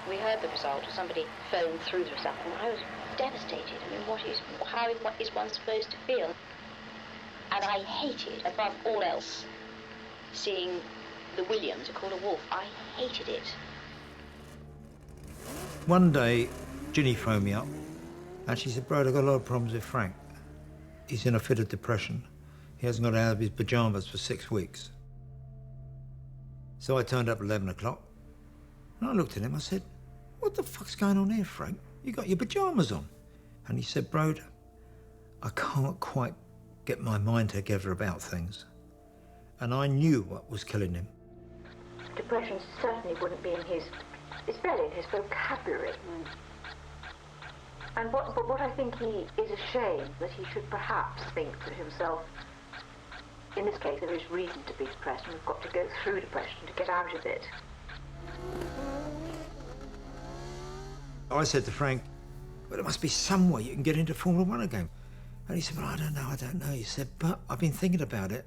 Speaker 4: We heard the result. Somebody phoned through the result, and I was devastated. I mean, how is one supposed to feel? And I hated, above all else, seeing the Williams called a Wolf. I hated it.
Speaker 13: One day, Ginny phoned me up, and she said, "Bro, I've got a lot of problems with Frank. He's in a fit of depression. He hasn't got out of his pyjamas for 6 weeks." So I turned up at 11 o'clock, and I looked at him, I said, "What the fuck's going on here, Frank? You got your pyjamas on." And he said, "Bro, I can't quite get my mind together about things." And I knew what was killing him.
Speaker 4: Depression certainly wouldn't be in his... It's barely in his vocabulary. And what I think he is ashamed that he should perhaps think to himself, in this case there is reason to be depressed and we've got to go through depression to get out of it.
Speaker 13: I said to Frank, "Well, there must be some way you can get into Formula One again." And he said, "Well, I don't know. He said, "But I've been thinking about it,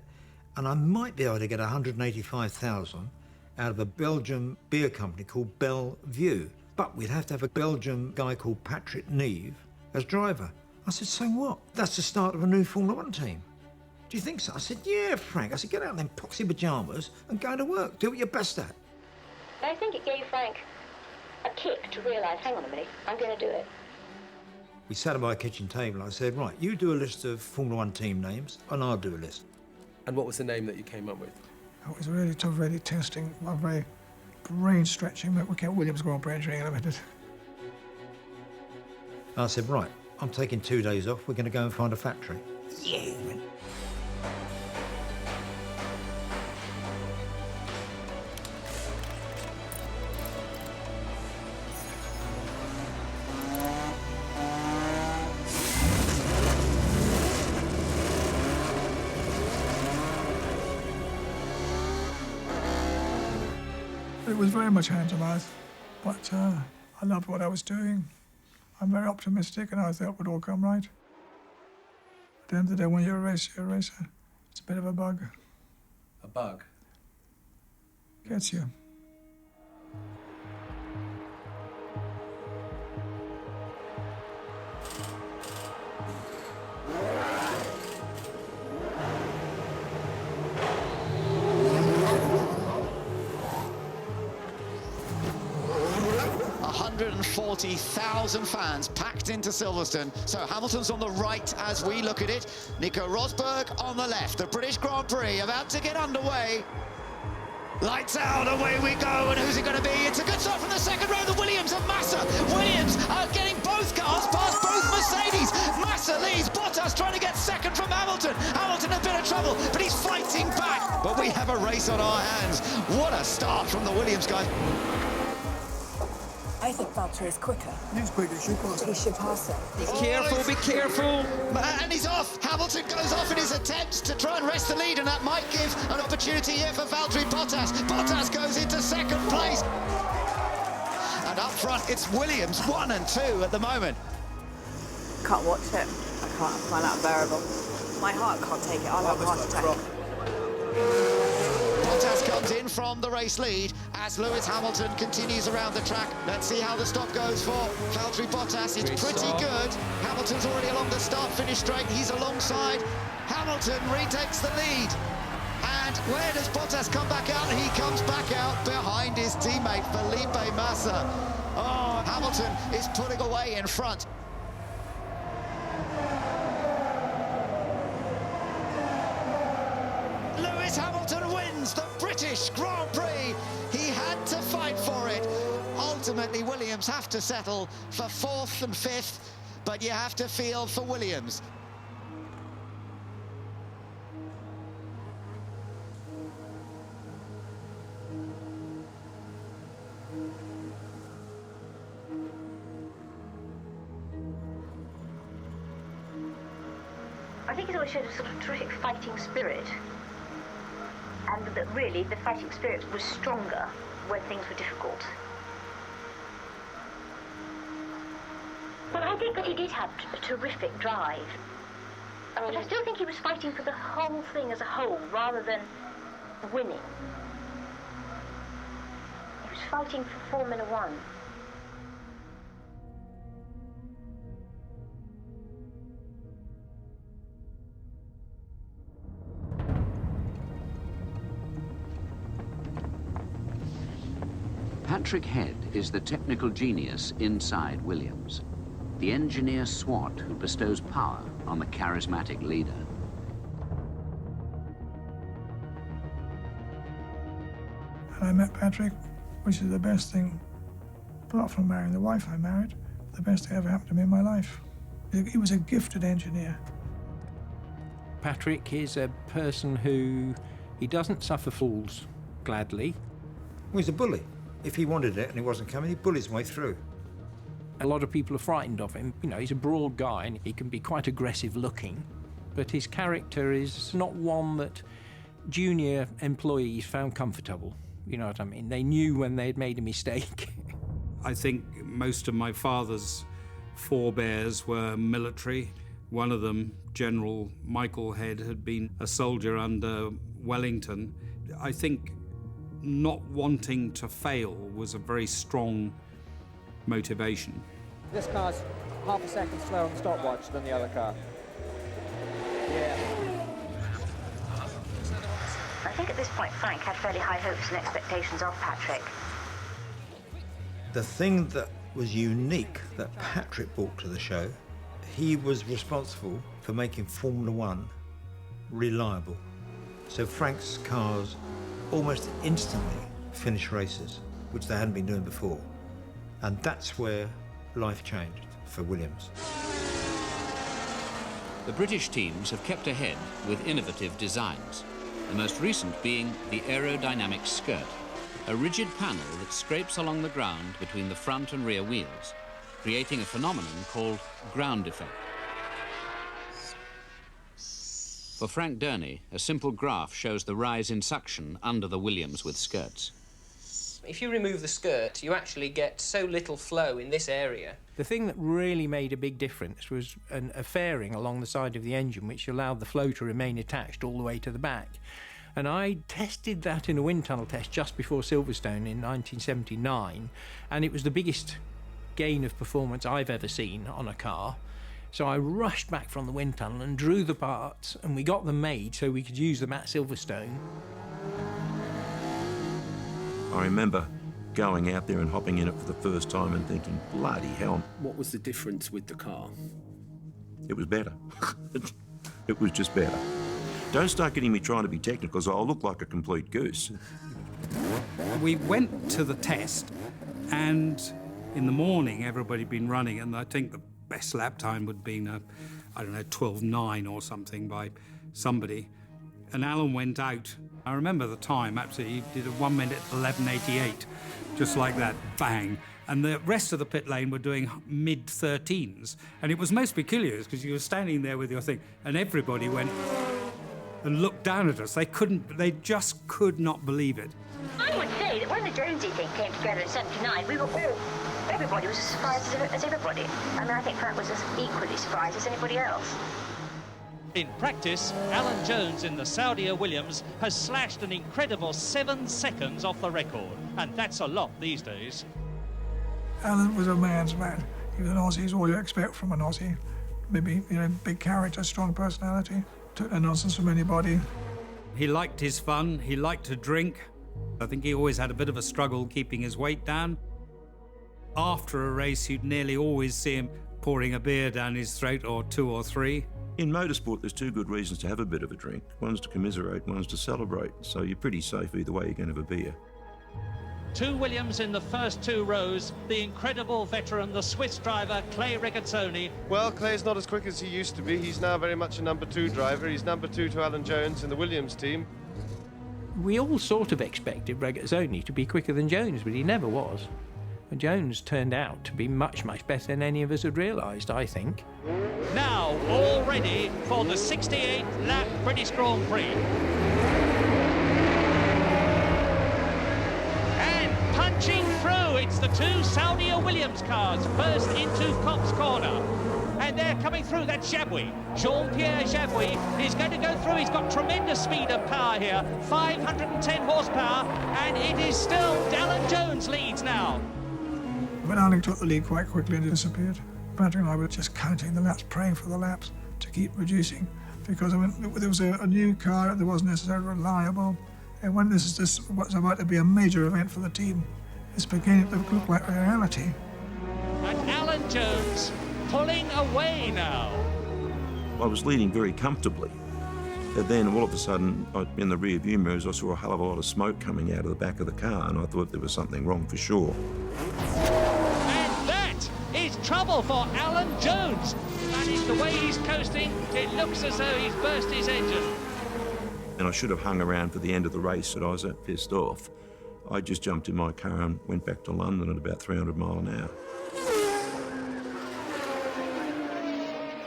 Speaker 13: and I might be able to get 185,000 out of a Belgian beer company called Bellevue. But we'd have to have a Belgian guy called Patrick Neve as driver." I said, "So what? That's the start of a new Formula One team. Do you think so?" I said, "Yeah, Frank." I said, "Get out in them poxy pyjamas and go to work. Do what you're best at."
Speaker 4: I think it gave Frank a kick to realise, hang on a minute, I'm going to do it.
Speaker 13: We sat at my kitchen table. I said, "Right, you do a list of Formula One team names, and I'll do a list."
Speaker 16: And what was the name that you came up with?
Speaker 2: It was really tough, really testing, very brain-stretching, but we kept Williams Grand Prix Engineering Limited.
Speaker 13: I said, "Right, I'm taking 2 days off. We're going to go and find a factory." Yeah.
Speaker 2: It was very much hand to mouth, but I loved what I was doing. I'm very optimistic, and I thought it would all come right. At the end of the day, when you're a racer, you're a racer. It's a bit of a bug.
Speaker 16: A bug?
Speaker 2: Gets you.
Speaker 7: $140,000 fans packed into Silverstone. So Hamilton's on the right as we look at it. Nico Rosberg on the left. The British Grand Prix about to get underway. Lights out, away we go, and who's it going to be? It's a good start from the second row, the Williams of Massa. Williams are getting both cars past both Mercedes. Massa leads, Bottas trying to get second from Hamilton. Hamilton in a bit of trouble, but he's fighting back. But we have a race on our hands. What a start from the Williams guys.
Speaker 11: I think Valtteri is quicker.
Speaker 2: He's quicker,
Speaker 11: he should pass him.
Speaker 7: Be careful, be careful. And he's off. Hamilton goes off in his attempts to try and wrest the lead, and that might give an opportunity here for Valtteri Bottas. Bottas goes into second place. And up front, it's Williams, 1 and 2 at the moment.
Speaker 3: Can't watch it. I find that unbearable. My heart can't take it. I'll have a heart attack.
Speaker 7: Bottas comes in from the race lead as Lewis Hamilton continues around the track. Let's see how the stop goes for Valtteri Bottas. It's pretty good. Hamilton's already along the start-finish straight. He's alongside. Hamilton retakes the lead. And where does Bottas come back out? He comes back out behind his teammate Felipe Massa. Oh, Hamilton is pulling away in front. Lewis Hamilton wins the British Grand Prix. He had to fight for it. Ultimately, Williams have to settle for 4th and 5th, but you have to feel for Williams.
Speaker 4: I think it always showed a sort of terrific fighting spirit. and that really the fighting spirit was stronger when things were difficult. But I think that he did have a terrific drive. But I still think he was fighting for the whole thing as a whole, rather than winning. He was fighting for Formula One.
Speaker 9: Patrick Head is the technical genius inside Williams, the engineer SWAT who bestows power on the charismatic leader.
Speaker 2: And I met Patrick, which is the best thing, apart from marrying the wife I married, the best thing ever happened to me in my life. He was a gifted engineer.
Speaker 14: Patrick is a person who, he doesn't suffer fools gladly.
Speaker 13: Well, he's a bully. If he wanted it and he wasn't coming, he'd bully his way through.
Speaker 14: A lot of people are frightened of him. You know, he's a broad guy and he can be quite aggressive looking, but his character is not one that junior employees found comfortable. You know what I mean? They knew when they had made a mistake.
Speaker 25: I think most of my father's forebears were military. One of them, General Michael Head, had been a soldier under Wellington. I think not wanting to fail was a very strong motivation.
Speaker 12: This car's half a second slower on the stopwatch than the other car. Yeah.
Speaker 4: I think at this point Frank had fairly high hopes and expectations of Patrick.
Speaker 13: The thing that was unique that Patrick brought to the show, he was responsible for making Formula One reliable. So Frank's cars almost instantly finished races, which they hadn't been doing before. And that's where life changed for Williams.
Speaker 9: The British teams have kept ahead with innovative designs, the most recent being the aerodynamic skirt, a rigid panel that scrapes along the ground between the front and rear wheels, creating a phenomenon called ground effect. For Frank Durney, a simple graph shows the rise in suction under the Williams with skirts.
Speaker 14: If you remove the skirt, you actually get so little flow in this area. The thing that really made a big difference was a fairing along the side of the engine which allowed the flow to remain attached all the way to the back. And I tested that in a wind tunnel test just before Silverstone in 1979, and it was the biggest gain of performance I've ever seen on a car. So I rushed back from the wind tunnel and drew the parts, and we got them made so we could use them at Silverstone.
Speaker 15: I remember going out there and hopping in it for the first time and thinking, bloody hell.
Speaker 16: What was the difference with the car?
Speaker 15: It was better. It was just better. Don't start getting me trying to be technical, so I'll look like a complete goose.
Speaker 25: We went to the test, and in the morning everybody had been running, and I think the best lap time would have been, I don't know, 12.9 or something by somebody. And Alan went out. I remember the time, absolutely. He did a 1 minute 11.88, just like that, bang. And the rest of the pit lane were doing mid-13s. And it was most peculiar because you were standing there with your thing, and everybody went and looked down at us. They just could not believe it.
Speaker 4: I would say that when the Jonesy thing came together in '79, we were all, everybody was as surprised as everybody. I mean, I think Frank was as equally surprised as anybody else.
Speaker 17: In practice, Alan Jones in the Saudia Williams has slashed an incredible 7 seconds off the record, and that's a lot these days.
Speaker 2: Alan was a man's man. He was an Aussie, he's all you expect from an Aussie. Maybe, you know, big character, strong personality, took no nonsense from anybody.
Speaker 25: He liked his fun, he liked to drink. I think he always had a bit of a struggle keeping his weight down. After a race, you'd nearly always see him pouring a beer down his throat, or 2 or 3.
Speaker 15: In motorsport, there's 2 good reasons to have a bit of a drink. One's to commiserate, one's to celebrate. So you're pretty safe either way you're going to have a beer.
Speaker 17: 2 Williams in the first 2 rows. The incredible veteran, the Swiss driver, Clay Regazzoni.
Speaker 18: Well, Clay's not as quick as he used to be. He's now very much a number 2 driver. He's number 2 to Alan Jones in the Williams team.
Speaker 14: We all sort of expected Regazzoni to be quicker than Jones, but he never was. And Jones turned out to be much, much better than any of us had realised, I think.
Speaker 17: Now, all ready for the 68th lap British Grand Prix. marching through. It's the two Saudia Williams cars first into Copse Corner. And they're coming through. That's Jabouille. Jean-Pierre Jabouille is going to go through. He's got tremendous speed and power here. 510 horsepower. And it is still Alan Jones leads now.
Speaker 2: When Alan took the lead quite quickly and disappeared, Patrick and I were just counting the laps, praying for the laps to keep reducing. Because there was a new car that wasn't necessarily reliable. And when this was about to be a major event for the team, it's beginning to look like reality.
Speaker 17: And Alan Jones pulling away now.
Speaker 15: I was leading very comfortably. And then all of a sudden, in the rear view mirrors, I saw a hell of a lot of smoke coming out of the back of the car, and I thought there was something wrong for sure.
Speaker 17: And that is trouble for Alan Jones. That is the way he's coasting. It looks as though he's burst his engine.
Speaker 15: And I should have hung around for the end of the race, but I was that pissed off. I just jumped in my car and went back to London at about 300 miles an hour.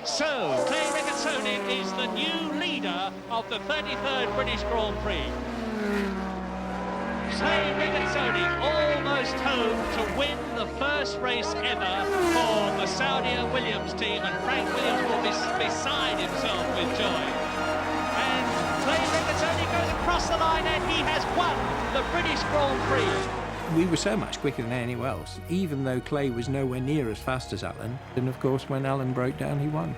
Speaker 17: So, Clay Regazzoni is the new leader of the 33rd British Grand Prix. Clay Regazzoni almost home to win the first race ever for the Saudia Williams team, and Frank Williams will be beside himself with joy. And Clay Regazzoni goes across the line and he has won the British Grand Prix.
Speaker 14: We were so much quicker than anyone else, even though Clay was nowhere near as fast as Alan. And of course, when Alan broke down, he won.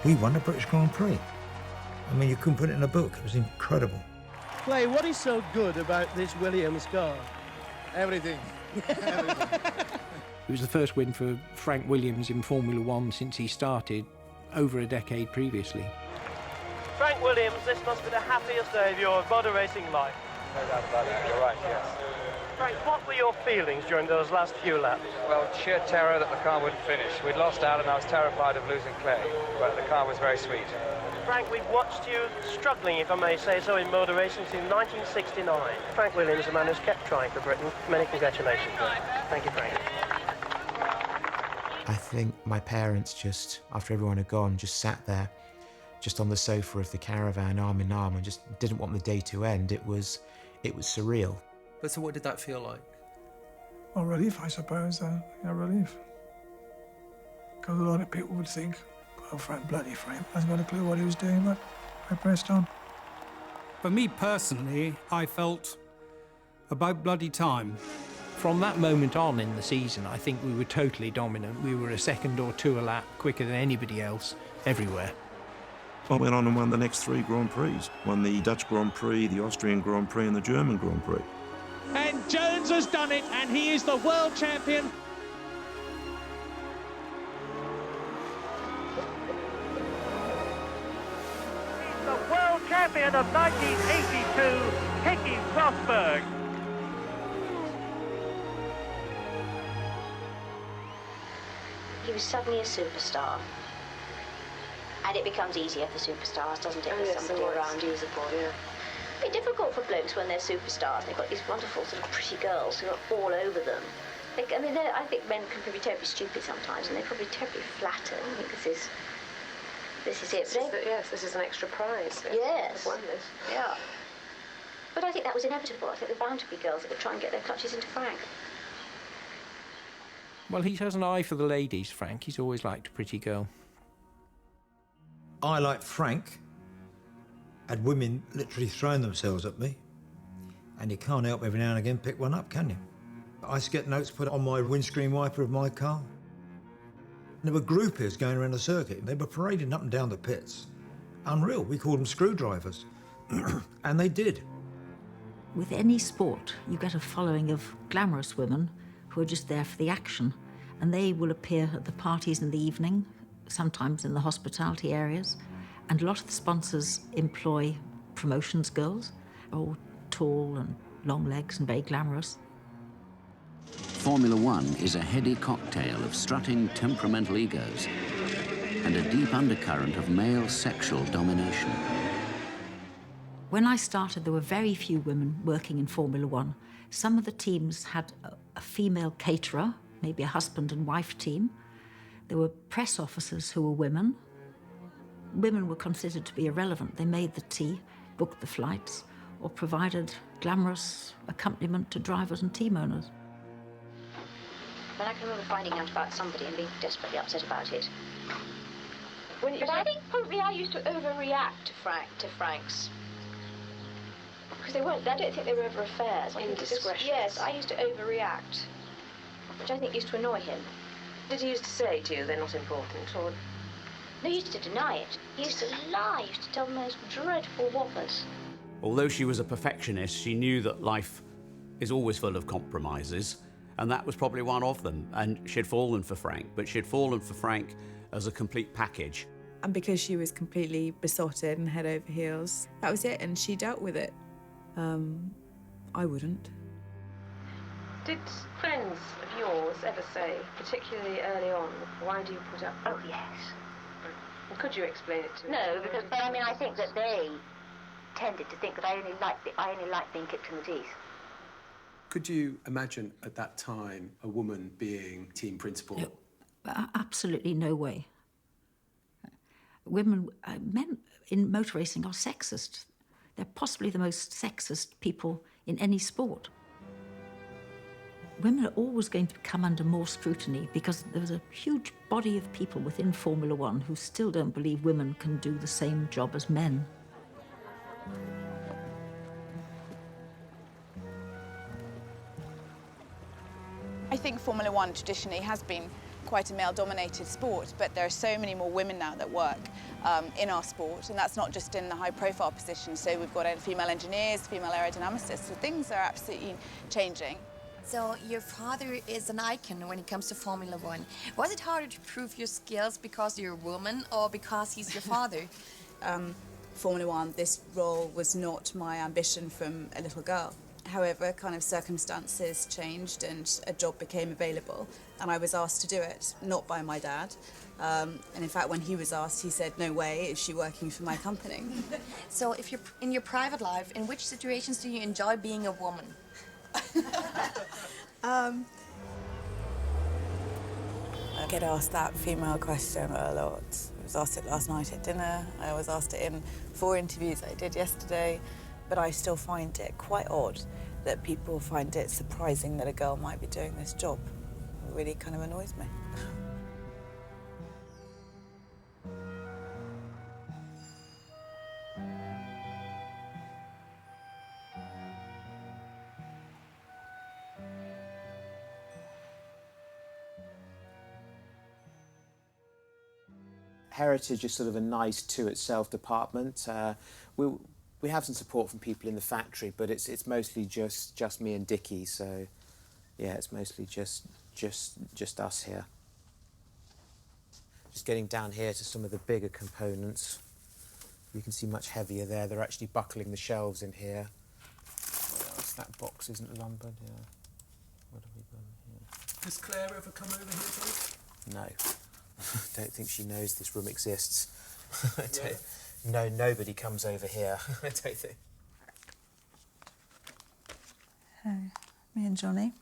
Speaker 13: We won the British Grand Prix. I mean, you couldn't put it in a book. It was incredible.
Speaker 6: Clay, what is so good about this Williams car?
Speaker 12: Everything.
Speaker 14: It was the first win for Frank Williams in Formula One since he started over a decade previously.
Speaker 6: Frank Williams, this must be the happiest day of your motor racing life.
Speaker 12: No doubt about that, you're right, yes.
Speaker 6: Frank, what were your feelings during those last few laps?
Speaker 12: Well, sheer terror that the car wouldn't finish. We'd lost Alan, I was terrified of losing Clay, but the car was very sweet.
Speaker 6: Frank, we've watched you struggling, if I may say so, in motor racing since 1969. Frank Williams, a man who's kept trying for Britain. Many congratulations. Thank you, Frank.
Speaker 19: I think my parents just, after everyone had gone, just sat there, just on the sofa of the caravan, arm in arm, and just didn't want the day to end. It was surreal.
Speaker 16: But so what did that feel like?
Speaker 2: Well, relief, I suppose. Relief. Because a lot of people would think, oh, Frank hasn't got a clue what he was doing, but I pressed on.
Speaker 25: For me personally, I felt about bloody time.
Speaker 14: From that moment on in the season, I think we were totally dominant. We were a second or two a lap quicker than anybody else, everywhere.
Speaker 15: I went on and won the next 3 Grand Prix. Won the Dutch Grand Prix, the Austrian Grand Prix, and the German Grand Prix.
Speaker 17: And Jones has done it, and he is the world champion.
Speaker 6: He's the world champion of 1982, Keke Rosberg.
Speaker 4: He was suddenly a superstar. And it becomes easier for superstars, doesn't it, with somebody around you? Yeah. It's difficult for blokes when they're superstars. They've got these wonderful sort of pretty girls who are all over them. I think men can be terribly stupid sometimes, and they're probably terribly flattered. I think this is it.
Speaker 11: Yes, this is an extra prize.
Speaker 4: Yes.
Speaker 11: Won this.
Speaker 4: Yeah. But I think that was inevitable. I think there were bound to be girls that would try and get their clutches into Frank.
Speaker 14: Well, he has an eye for the ladies, Frank. He's always liked a pretty girl.
Speaker 13: I, like Frank, had women literally throwing themselves at me, and you can't help every now and again pick one up, can you? I used to get notes put on my windscreen wiper of my car. There were groupies going around the circuit. They were parading up and down the pits. Unreal. We called them screwdrivers. And they did.
Speaker 21: With any sport, you get a following of glamorous women who are just there for the action, and they will appear at the parties in the evening, sometimes in the hospitality areas, and a lot of the sponsors employ promotions girls, all tall and long legs and very glamorous.
Speaker 9: Formula One is a heady cocktail of strutting temperamental egos and a deep undercurrent of male sexual domination.
Speaker 21: When I started, there were very few women working in Formula One. Some of the teams had a female caterer, maybe a husband and wife team. There were press officers who were women. Women were considered to be irrelevant. They made the tea, booked the flights, or provided glamorous accompaniment to drivers and team owners.
Speaker 4: But I can remember finding out about somebody and being desperately upset about it. But I think probably I used to overreact to Frank's. Because they weren't, I don't think they were ever affairs.
Speaker 11: Indiscretions.
Speaker 4: Yes, I used to overreact, which I think used to annoy him.
Speaker 11: Did he used to say to you they're not important, or...?
Speaker 4: No, he used to deny it. He used to lie, he used to tell the most dreadful whoppers.
Speaker 8: Although she was a perfectionist, she knew that life is always full of compromises, and that was probably one of them. And she'd fallen for Frank, but she'd fallen for Frank as a complete package.
Speaker 3: And because she was completely besotted and head over heels, that was it, and she dealt with it. I wouldn't.
Speaker 11: Did friends of yours ever say, particularly early on, why do you put up?
Speaker 4: Oh, yes.
Speaker 11: Well, could you explain it to me?
Speaker 4: No, because, but I mean, I think that they tended to think that I only liked being kicked in the teeth.
Speaker 16: Could you imagine at that time a woman being team principal?
Speaker 21: No, absolutely no way. Men in motor racing are sexist. They're possibly the most sexist people in any sport. Women are always going to come under more scrutiny because there's a huge body of people within Formula One who still don't believe women can do the same job as men.
Speaker 5: I think Formula One traditionally has been quite a male-dominated sport, but there are so many more women now that work in our sport, and that's not just in the high-profile positions. So we've got female engineers, female aerodynamicists, so things are absolutely changing.
Speaker 20: So your father is an icon when it comes to Formula One. Was it harder to prove your skills because you're a woman or because he's your father?
Speaker 3: Formula One, this role was not my ambition from a little girl. However, kind of circumstances changed and a job became available, and I was asked to do it, not by my dad. And in fact, when he was asked, he said, "No way, is she working for my company?"
Speaker 20: So if you're in your private life, in which situations do you enjoy being a woman?
Speaker 3: I get asked that female question a lot. I was asked it last night at dinner. I was asked it in 4 interviews I did yesterday. But I still find it quite odd that people find it surprising that a girl might be doing this job. It really kind of annoys me.
Speaker 19: Heritage is sort of a nice to-itself department. We have some support from people in the factory, but it's mostly just me and Dickie. So, yeah, it's mostly just us here. Just getting down here to some of the bigger components. You can see much heavier there. They're actually buckling the shelves in here. What else? That box isn't lumbered. Yeah. What have we done here?
Speaker 16: Has Claire ever come over here, please?
Speaker 19: No. Don't think she knows this room exists. No, nobody comes over here. I don't think.
Speaker 3: Me and Johnny.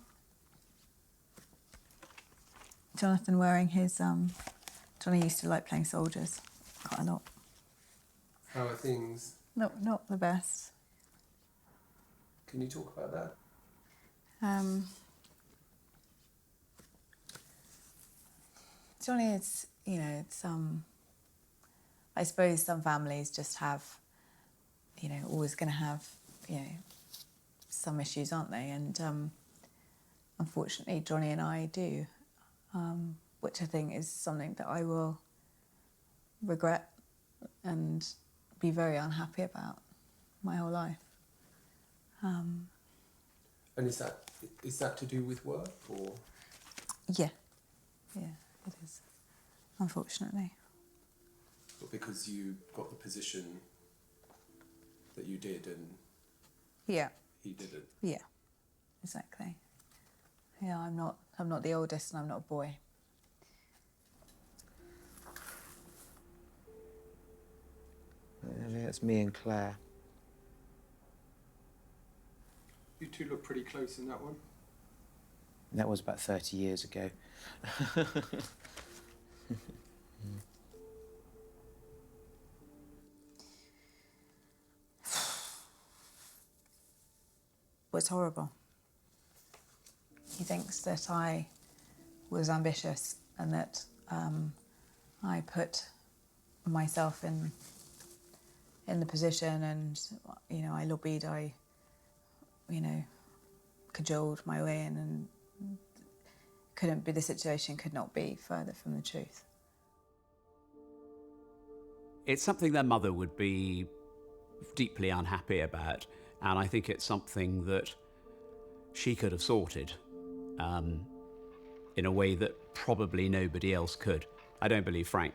Speaker 3: Jonathan wearing his, Johnny used to like playing soldiers quite a lot.
Speaker 16: How are things?
Speaker 3: Not the best.
Speaker 16: Can you talk about that?
Speaker 3: Johnny, it's, it's, I suppose some families just have, always going to have, some issues, aren't they? And unfortunately, Johnny and I do, which I think is something that I will regret and be very unhappy about my whole life.
Speaker 16: And is that to do with work, or?
Speaker 3: Yeah, it is, unfortunately.
Speaker 16: But because you got the position that you did and
Speaker 3: yeah,
Speaker 16: he didn't.
Speaker 3: Yeah, exactly. Yeah, I'm not the oldest, and I'm not a boy.
Speaker 19: That's me and Claire.
Speaker 16: You two look pretty close in that one.
Speaker 19: That was about 30 years ago.
Speaker 3: was horrible. He thinks that I was ambitious and that I put myself in the position, and I lobbied, I cajoled my way in, and the situation could not be further from the truth.
Speaker 8: It's something their mother would be deeply unhappy about, and I think it's something that she could have sorted in a way that probably nobody else could. I don't believe Frank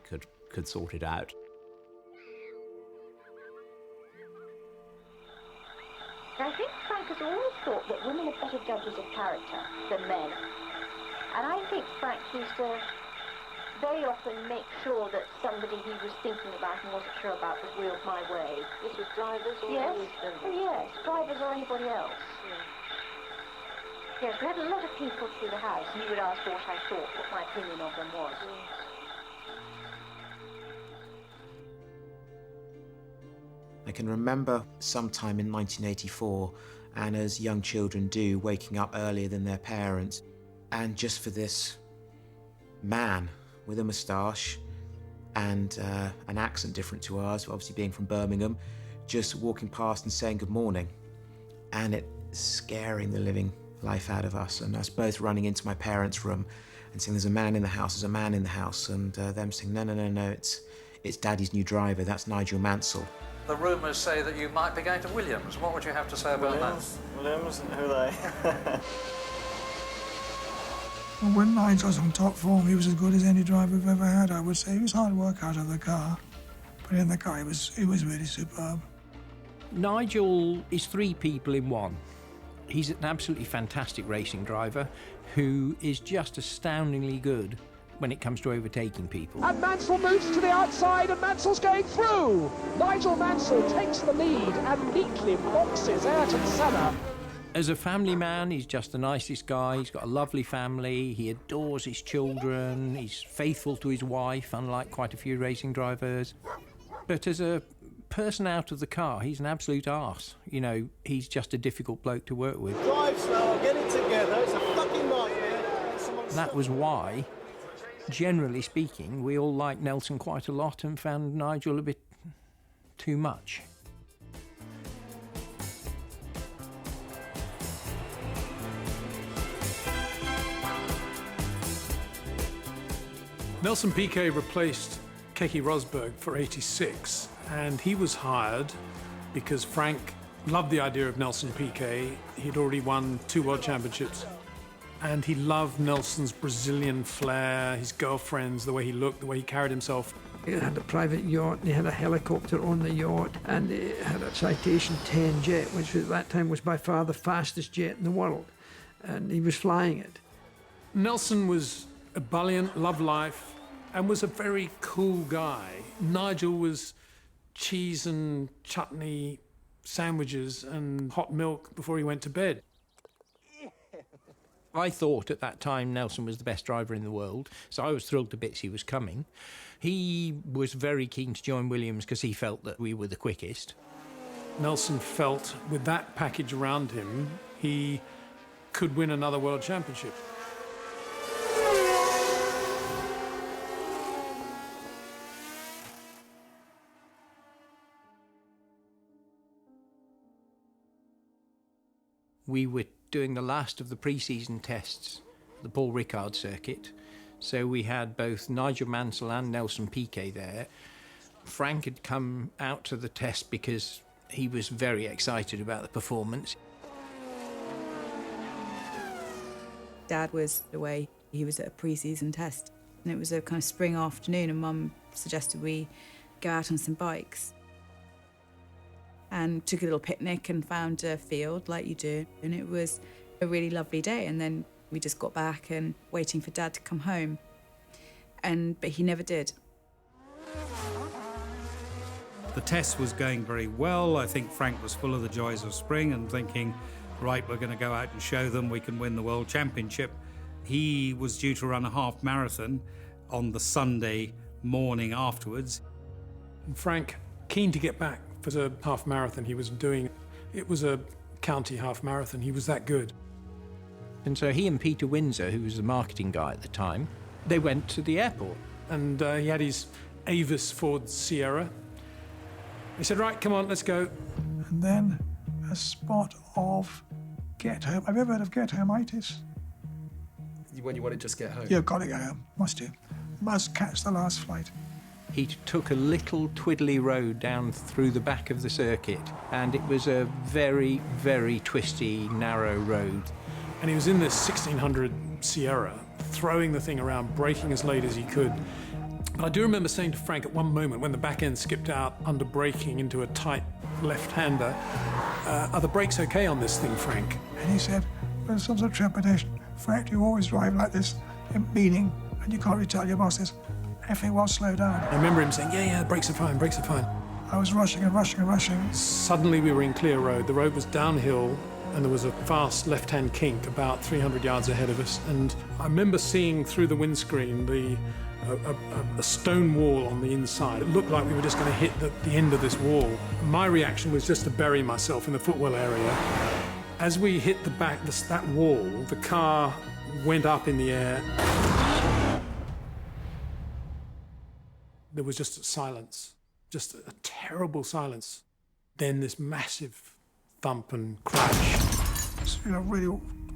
Speaker 8: could sort it out.
Speaker 4: I think Frank has always thought that women are better judges of character than men. And I think Frank used to very often make sure that somebody he was thinking about and wasn't sure about was wheeled my way.
Speaker 11: This was drivers or
Speaker 4: Yes,
Speaker 11: anything?
Speaker 4: yes, drivers or anybody else. Yes, we had a lot of people through the house, and he would ask what I thought, what my opinion of them was.
Speaker 19: I can remember sometime in 1984, and as young children do, waking up earlier than their parents, and just for this man with a moustache and an accent different to ours, obviously being from Birmingham, just walking past and saying good morning, and it scaring the living life out of us, and us both running into my parents' room and saying, there's a man in the house, and them saying, no, it's Daddy's new driver, that's Nigel Mansell.
Speaker 1: The rumours say that you might be going to Williams. What would you have to say about that?
Speaker 10: Williams? Who are they?
Speaker 2: Well, when Nigel's on top form, he was as good as any driver we've ever had, I would say. He was hard work out of the car, but in the car, he was really superb.
Speaker 14: Nigel is three people in one. He's an absolutely fantastic racing driver who is just astoundingly good when it comes to overtaking people.
Speaker 17: And Mansell moves to the outside, and Mansell's going through. Nigel Mansell takes the lead and neatly boxes Ayrton Senna.
Speaker 14: As a family man, he's just the nicest guy. He's got a lovely family. He adores his children. He's faithful to his wife, unlike quite a few racing drivers. But as a person out of the car, he's an absolute arse. He's just a difficult bloke to work with.
Speaker 10: Drive slower, get it together. It's a fucking nightmare.
Speaker 14: That was why, generally speaking, we all liked Nelson quite a lot and found Nigel a bit too much.
Speaker 22: Nelson Piquet replaced Keke Rosberg for 86, and he was hired because Frank loved the idea of Nelson Piquet. He'd already won 2 world championships, and he loved Nelson's Brazilian flair, his girlfriends, the way he looked, the way he carried himself.
Speaker 23: He had a private yacht, and he had a helicopter on the yacht, and he had a Citation 10 jet, which at that time was by far the fastest jet in the world, and he was flying it.
Speaker 22: Nelson was ebullient, loved life, and was a very cool guy. Nigel was cheese and chutney sandwiches and hot milk before he went to bed.
Speaker 14: I thought at that time Nelson was the best driver in the world, so I was thrilled to bits he was coming. He was very keen to join Williams because he felt that we were the quickest.
Speaker 22: Nelson felt with that package around him, he could win another world championship.
Speaker 14: We were doing the last of the pre-season tests, the Paul Ricard circuit. So we had both Nigel Mansell and Nelson Piquet there. Frank had come out to the test because he was very excited about the performance.
Speaker 3: Dad was away. He was at a pre-season test, and it was a kind of spring afternoon, and Mum suggested we go out on some bikes. And took a little picnic and found a field like you do, and it was a really lovely day. And then we just got back and waiting for Dad to come home, but he never did.
Speaker 25: The test was going very well. I think Frank was full of the joys of spring and thinking, right, we're going to go out and show them we can win the World Championship. He was due to run a half marathon on the Sunday morning afterwards.
Speaker 22: And Frank, keen to get back for the half marathon he was doing. It was a county half marathon. He was that good.
Speaker 14: And so he and Peter Windsor, who was the marketing guy at the time, they went to the airport.
Speaker 22: And he had his Avis Ford Sierra. He said, right, come on, let's go.
Speaker 2: And then a spot of get home. Have you ever heard of get homeitis?
Speaker 16: When you want to just get home?
Speaker 2: You've got to go home. Must do. Must catch the last flight.
Speaker 14: He took a little twiddly road down through the back of the circuit, and it was a very, very twisty, narrow road.
Speaker 22: And he was in this 1600 Sierra, throwing the thing around, braking as late as he could. But I do remember saying to Frank at one moment when the back end skipped out under braking into a tight left-hander, are the brakes okay on this thing, Frank?
Speaker 2: And he said, with some sort of trepidation, Frank, you always drive like this, meaning, and you can't really tell your bosses, everything will slow down.
Speaker 22: I remember him saying, yeah, brakes are fine, brakes are fine.
Speaker 2: I was rushing and rushing and rushing.
Speaker 22: Suddenly we were in clear road. The road was downhill, and there was a fast left-hand kink about 300 yards ahead of us. And I remember seeing through the windscreen a stone wall on the inside. It looked like we were just going to hit the end of this wall. My reaction was just to bury myself in the footwell area. As we hit the back, that wall, the car went up in the air. There was just silence, just a terrible silence. Then this massive thump and crash.
Speaker 2: Just, really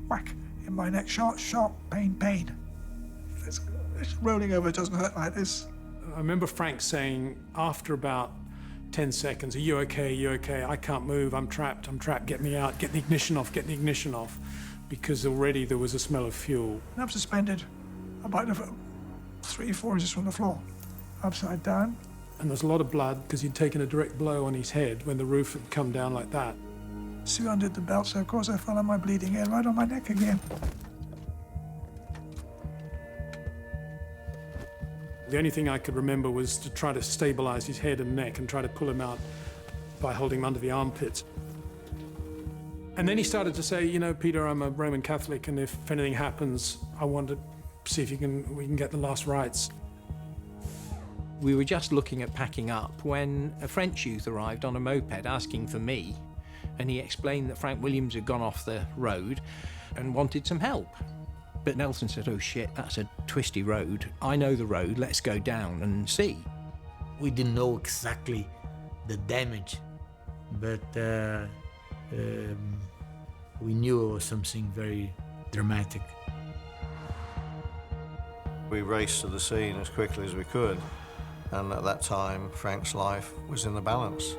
Speaker 2: whack in my neck, sharp pain. It's rolling over, it doesn't hurt like this.
Speaker 22: I remember Frank saying after about 10 seconds, are you okay, you okay? I can't move, I'm trapped, get me out, get the ignition off, because already there was a smell of fuel.
Speaker 2: And I'm suspended about 3-4 inches from the floor, upside down.
Speaker 22: And there's a lot of blood because he'd taken a direct blow on his head when the roof had come down like that.
Speaker 2: Sue undid the belt, so of course I fell on my bleeding head right on my neck again.
Speaker 22: The only thing I could remember was to try to stabilize his head and neck and try to pull him out by holding him under the armpits. And then he started to say, Peter, I'm a Roman Catholic, and if anything happens, I want to see if we can get the last rites.
Speaker 14: We were just looking at packing up when a French youth arrived on a moped asking for me, and he explained that Frank Williams had gone off the road and wanted some help. But Nelson said, oh shit, that's a twisty road. I know the road, let's go down and see.
Speaker 7: We didn't know exactly the damage, but we knew it was something very dramatic.
Speaker 12: We raced to the scene as quickly as we could, and at that time, Frank's life was in the balance.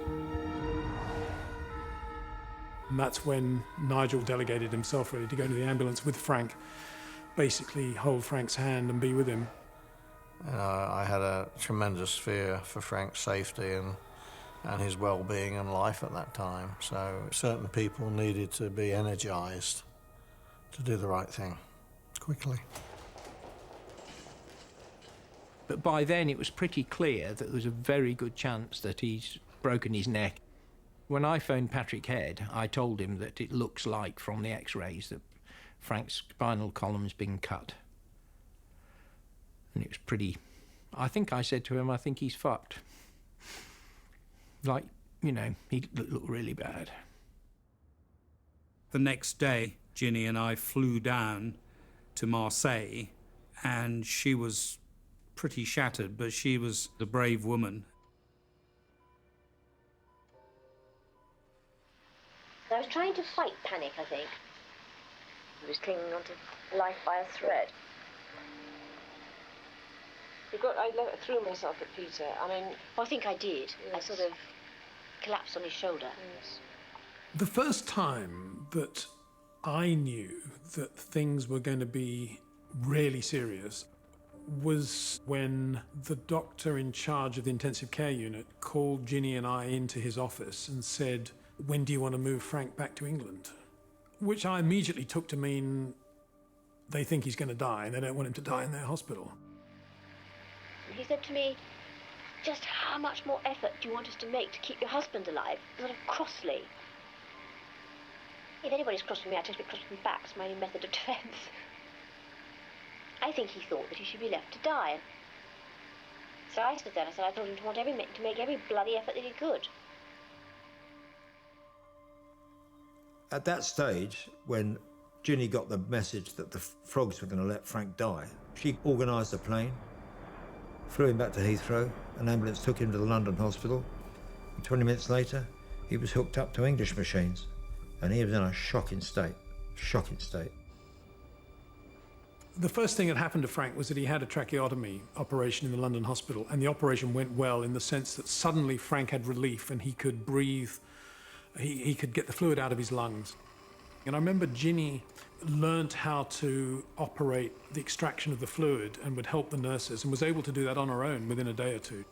Speaker 22: And that's when Nigel delegated himself really to go to the ambulance with Frank, basically hold Frank's hand and be with him.
Speaker 12: I had a tremendous fear for Frank's safety and his well-being and life at that time. So certain people needed to be energized to do the right thing quickly.
Speaker 14: But by then it was pretty clear that there was a very good chance that he's broken his neck. When I phoned Patrick Head, I told him that it looks like from the x-rays that Frank's spinal column's been cut. And it was pretty... I think I said to him, I think he's fucked. Like, he looked really bad.
Speaker 25: The next day, Ginny and I flew down to Marseille, and she was pretty shattered, but she was a brave woman.
Speaker 4: I was trying to fight panic, I think. I was clinging onto life by a thread.
Speaker 11: I threw myself at Peter.
Speaker 4: I think I did.
Speaker 11: Yes.
Speaker 4: I sort of collapsed on his shoulder.
Speaker 11: Yes.
Speaker 22: The first time that I knew that things were going to be really serious was when the doctor in charge of the intensive care unit called Ginny and I into his office and said, when do you want to move Frank back to England? Which I immediately took to mean they think he's going to die and they don't want him to die in their hospital.
Speaker 4: He said to me, just how much more effort do you want us to make to keep your husband alive? Sort of crossly. If anybody's cross with me, I tend to be cross with them back. It's my only method of defence. I think he thought that he should be left to die. So I stood there and I said I told him to make every bloody effort that he could.
Speaker 6: At that stage, when Ginny got the message that the frogs were going to let Frank die, she organised a plane, flew him back to Heathrow, an ambulance took him to the London hospital, and 20 minutes later, he was hooked up to English machines, and he was in a shocking state.
Speaker 22: The first thing that happened to Frank was that he had a tracheotomy operation in the London hospital, and the operation went well in the sense that suddenly Frank had relief and he could breathe, he could get the fluid out of his lungs. And I remember Ginny learnt how to operate the extraction of the fluid and would help the nurses, and was able to do that on her own within a day or two.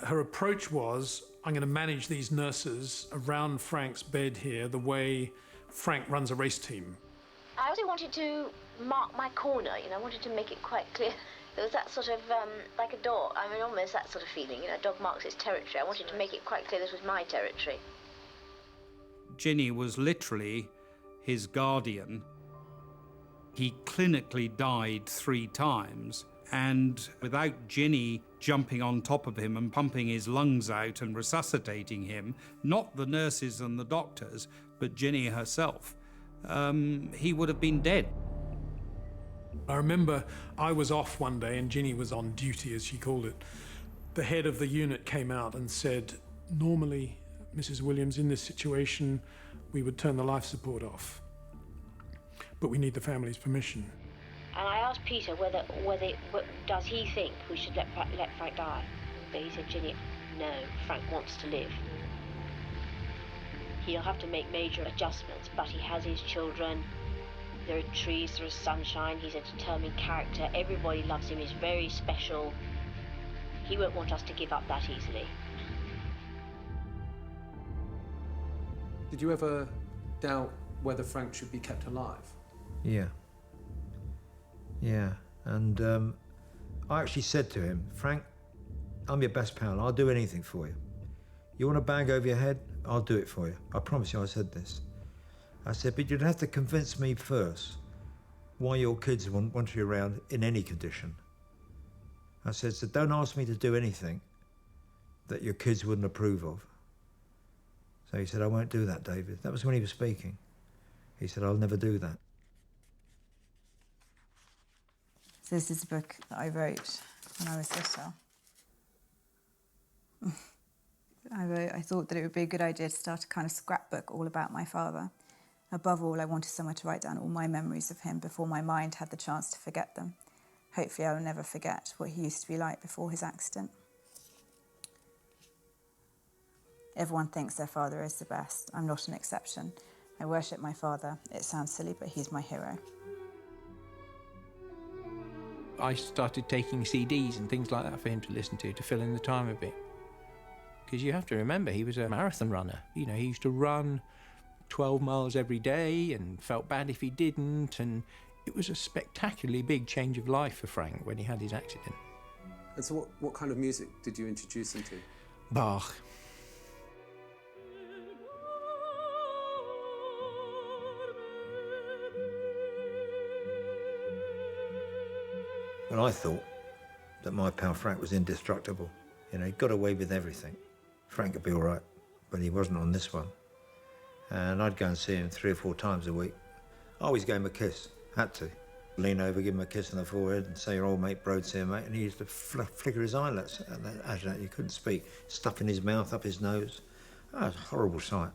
Speaker 22: Her approach was, I'm going to manage these nurses around Frank's bed here the way Frank runs a race team.
Speaker 11: I also wanted to mark my corner, I wanted to make it quite clear. There was that sort of, like a dog, almost that sort of feeling, a dog marks its territory. I wanted to make it quite clear this was my territory.
Speaker 25: Ginny was literally his guardian. He clinically died 3 times, and without Ginny jumping on top of him and pumping his lungs out and resuscitating him, not the nurses and the doctors, but Ginny herself, he would have been dead.
Speaker 22: I remember I was off one day and Ginny was on duty, as she called it. The head of the unit came out and said, normally, Mrs. Williams, in this situation, we would turn the life support off, but we need the family's permission.
Speaker 11: And I asked Peter whether does he think we should let Frank die? But he said, Ginny, no, Frank wants to live. He'll have to make major adjustments, but he has his children. There are trees, there is sunshine, he's a determined character, everybody loves him, he's very special. He won't want us to give up that easily.
Speaker 16: Did you ever doubt whether Frank should be kept alive?
Speaker 6: Yeah. And I actually said to him, Frank, I'm your best pal, I'll do anything for you. You want a bag over your head? I'll do it for you. I promise you I said this. I said, but you'd have to convince me first why your kids want you around in any condition. I said, so don't ask me to do anything that your kids wouldn't approve of. So he said, I won't do that, David. That was when he was speaking. He said, I'll never do that.
Speaker 3: So this is a book that I wrote when I was little. I thought that it would be a good idea to start a kind of scrapbook all about my father. Above all, I wanted somewhere to write down all my memories of him before my mind had the chance to forget them. Hopefully I will never forget what he used to be like before his accident. Everyone thinks their father is the best. I'm not an exception. I worship my father. It sounds silly, but he's my hero.
Speaker 14: I started taking CDs and things like that for him to listen to fill in the time a bit. Because you have to remember, he was a marathon runner. He used to run 12 miles every day and felt bad if he didn't, and it was a spectacularly big change of life for Frank when he had his accident.
Speaker 16: And so what kind of music did you introduce him to?
Speaker 14: Bach.
Speaker 6: Well, I thought that my pal Frank was indestructible. He got away with everything. Frank would be all right, but he wasn't on this one. And I'd go and see him 3 or 4 times a week. I always gave him a kiss, had to. Lean over, give him a kiss on the forehead and say, your old mate Brode's here, mate. And he used to flicker his eyelids. Actually, he couldn't speak. Stuff in his mouth, up his nose. Oh, it was a horrible sight.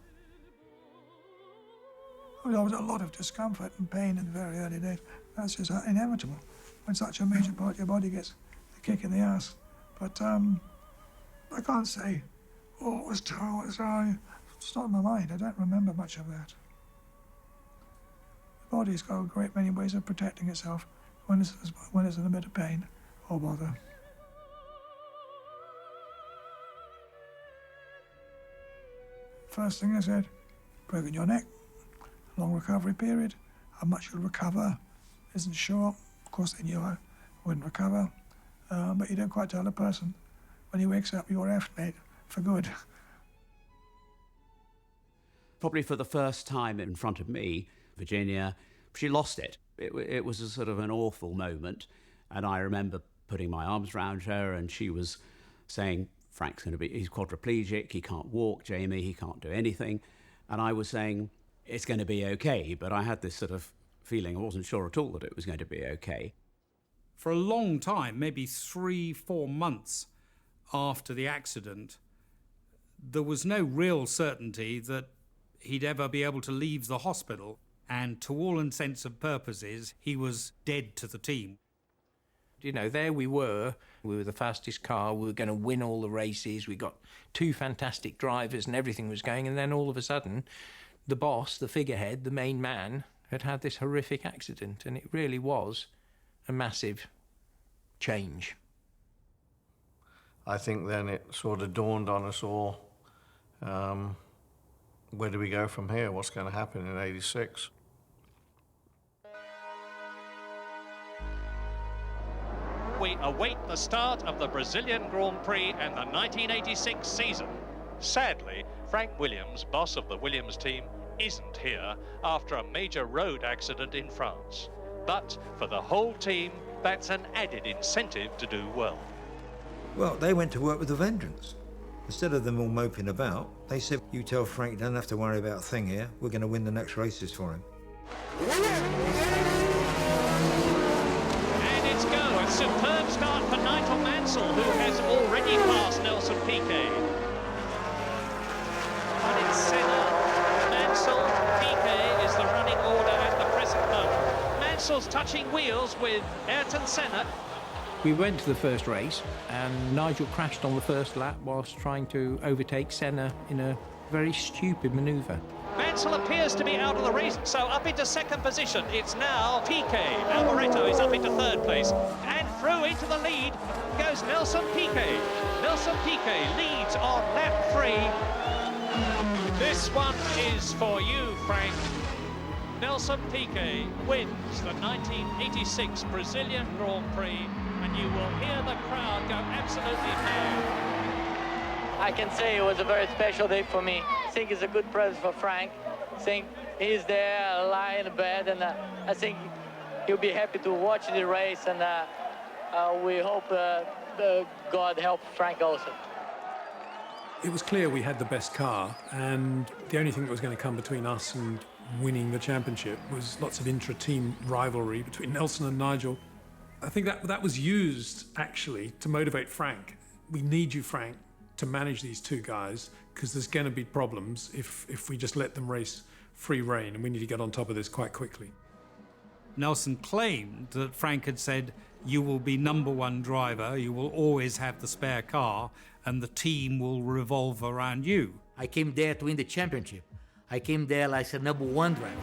Speaker 2: There was a lot of discomfort and pain in the very early days. That's just inevitable when such a major part of your body gets a kick in the ass. But I can't say, oh, it was terrible, it's not in my mind. I don't remember much of that. The body's got a great many ways of protecting itself when it's in a bit of pain or bother. First thing I said, broken your neck, long recovery period, how much you'll recover isn't sure. Of course they knew I wouldn't recover, but you don't quite tell a person when he wakes up you're effed, mate, for good.
Speaker 8: Probably for the first time in front of me, Virginia, she lost it. It was a sort of an awful moment, and I remember putting my arms around her and she was saying, he's quadriplegic, he can't walk, Jamie, he can't do anything. And I was saying, it's going to be okay, but I had this sort of feeling I wasn't sure at all that it was going to be okay.
Speaker 25: For a long time, maybe 3-4 months after the accident, there was no real certainty that he'd ever be able to leave the hospital, and to all intents and purposes, he was dead to the team.
Speaker 14: You know, there we were the fastest car, we were going to win all the races, we got 2 fantastic drivers and everything was going, and then all of a sudden, the boss, the figurehead, the main man, had this horrific accident, and it really was a massive change.
Speaker 12: I think then it sort of dawned on us all, where do we go from here? What's going to happen in '86?
Speaker 17: We await the start of the Brazilian Grand Prix and the 1986 season. Sadly, Frank Williams, boss of the Williams team, isn't here after a major road accident in France. But for the whole team, that's an added incentive to do well.
Speaker 6: Well, they went to work with a vengeance. Instead of them all moping about, they said, you tell Frank you don't have to worry about a thing here. We're going to win the next races for him.
Speaker 17: And it's go. A superb start for Nigel Mansell, who has already passed Nelson Piquet. But it's Senna. Mansell, Piquet is the running order at the present moment. Mansell's touching wheels with Ayrton Senna.
Speaker 14: We went to the first race and Nigel crashed on the first lap whilst trying to overtake Senna in a very stupid manoeuvre.
Speaker 17: Mansell appears to be out of the race, so up into second position. It's now Piquet. Alboreto is up into third place. And through into the lead goes Nelson Piquet. Nelson Piquet leads on lap 3. This one is for you, Frank. Nelson Piquet wins the 1986 Brazilian Grand Prix, and you will hear the crowd go absolutely mad.
Speaker 9: I can say it was a very special day for me. I think it's a good present for Frank. I think he's there lying in bed, and I think he'll be happy to watch the race, and we hope God help Frank also.
Speaker 22: It was clear we had the best car, and the only thing that was going to come between us and winning the championship was lots of intra-team rivalry between Nelson and Nigel. I think that was used, actually, to motivate Frank. We need you, Frank, to manage these 2 guys, because there's going to be problems if we just let them race free rein, and we need to get on top of this quite quickly.
Speaker 25: Nelson claimed that Frank had said, you will be #1 driver, you will always have the spare car, and the team will revolve around you.
Speaker 7: I came there to win the championship. I came there like a #1 driver.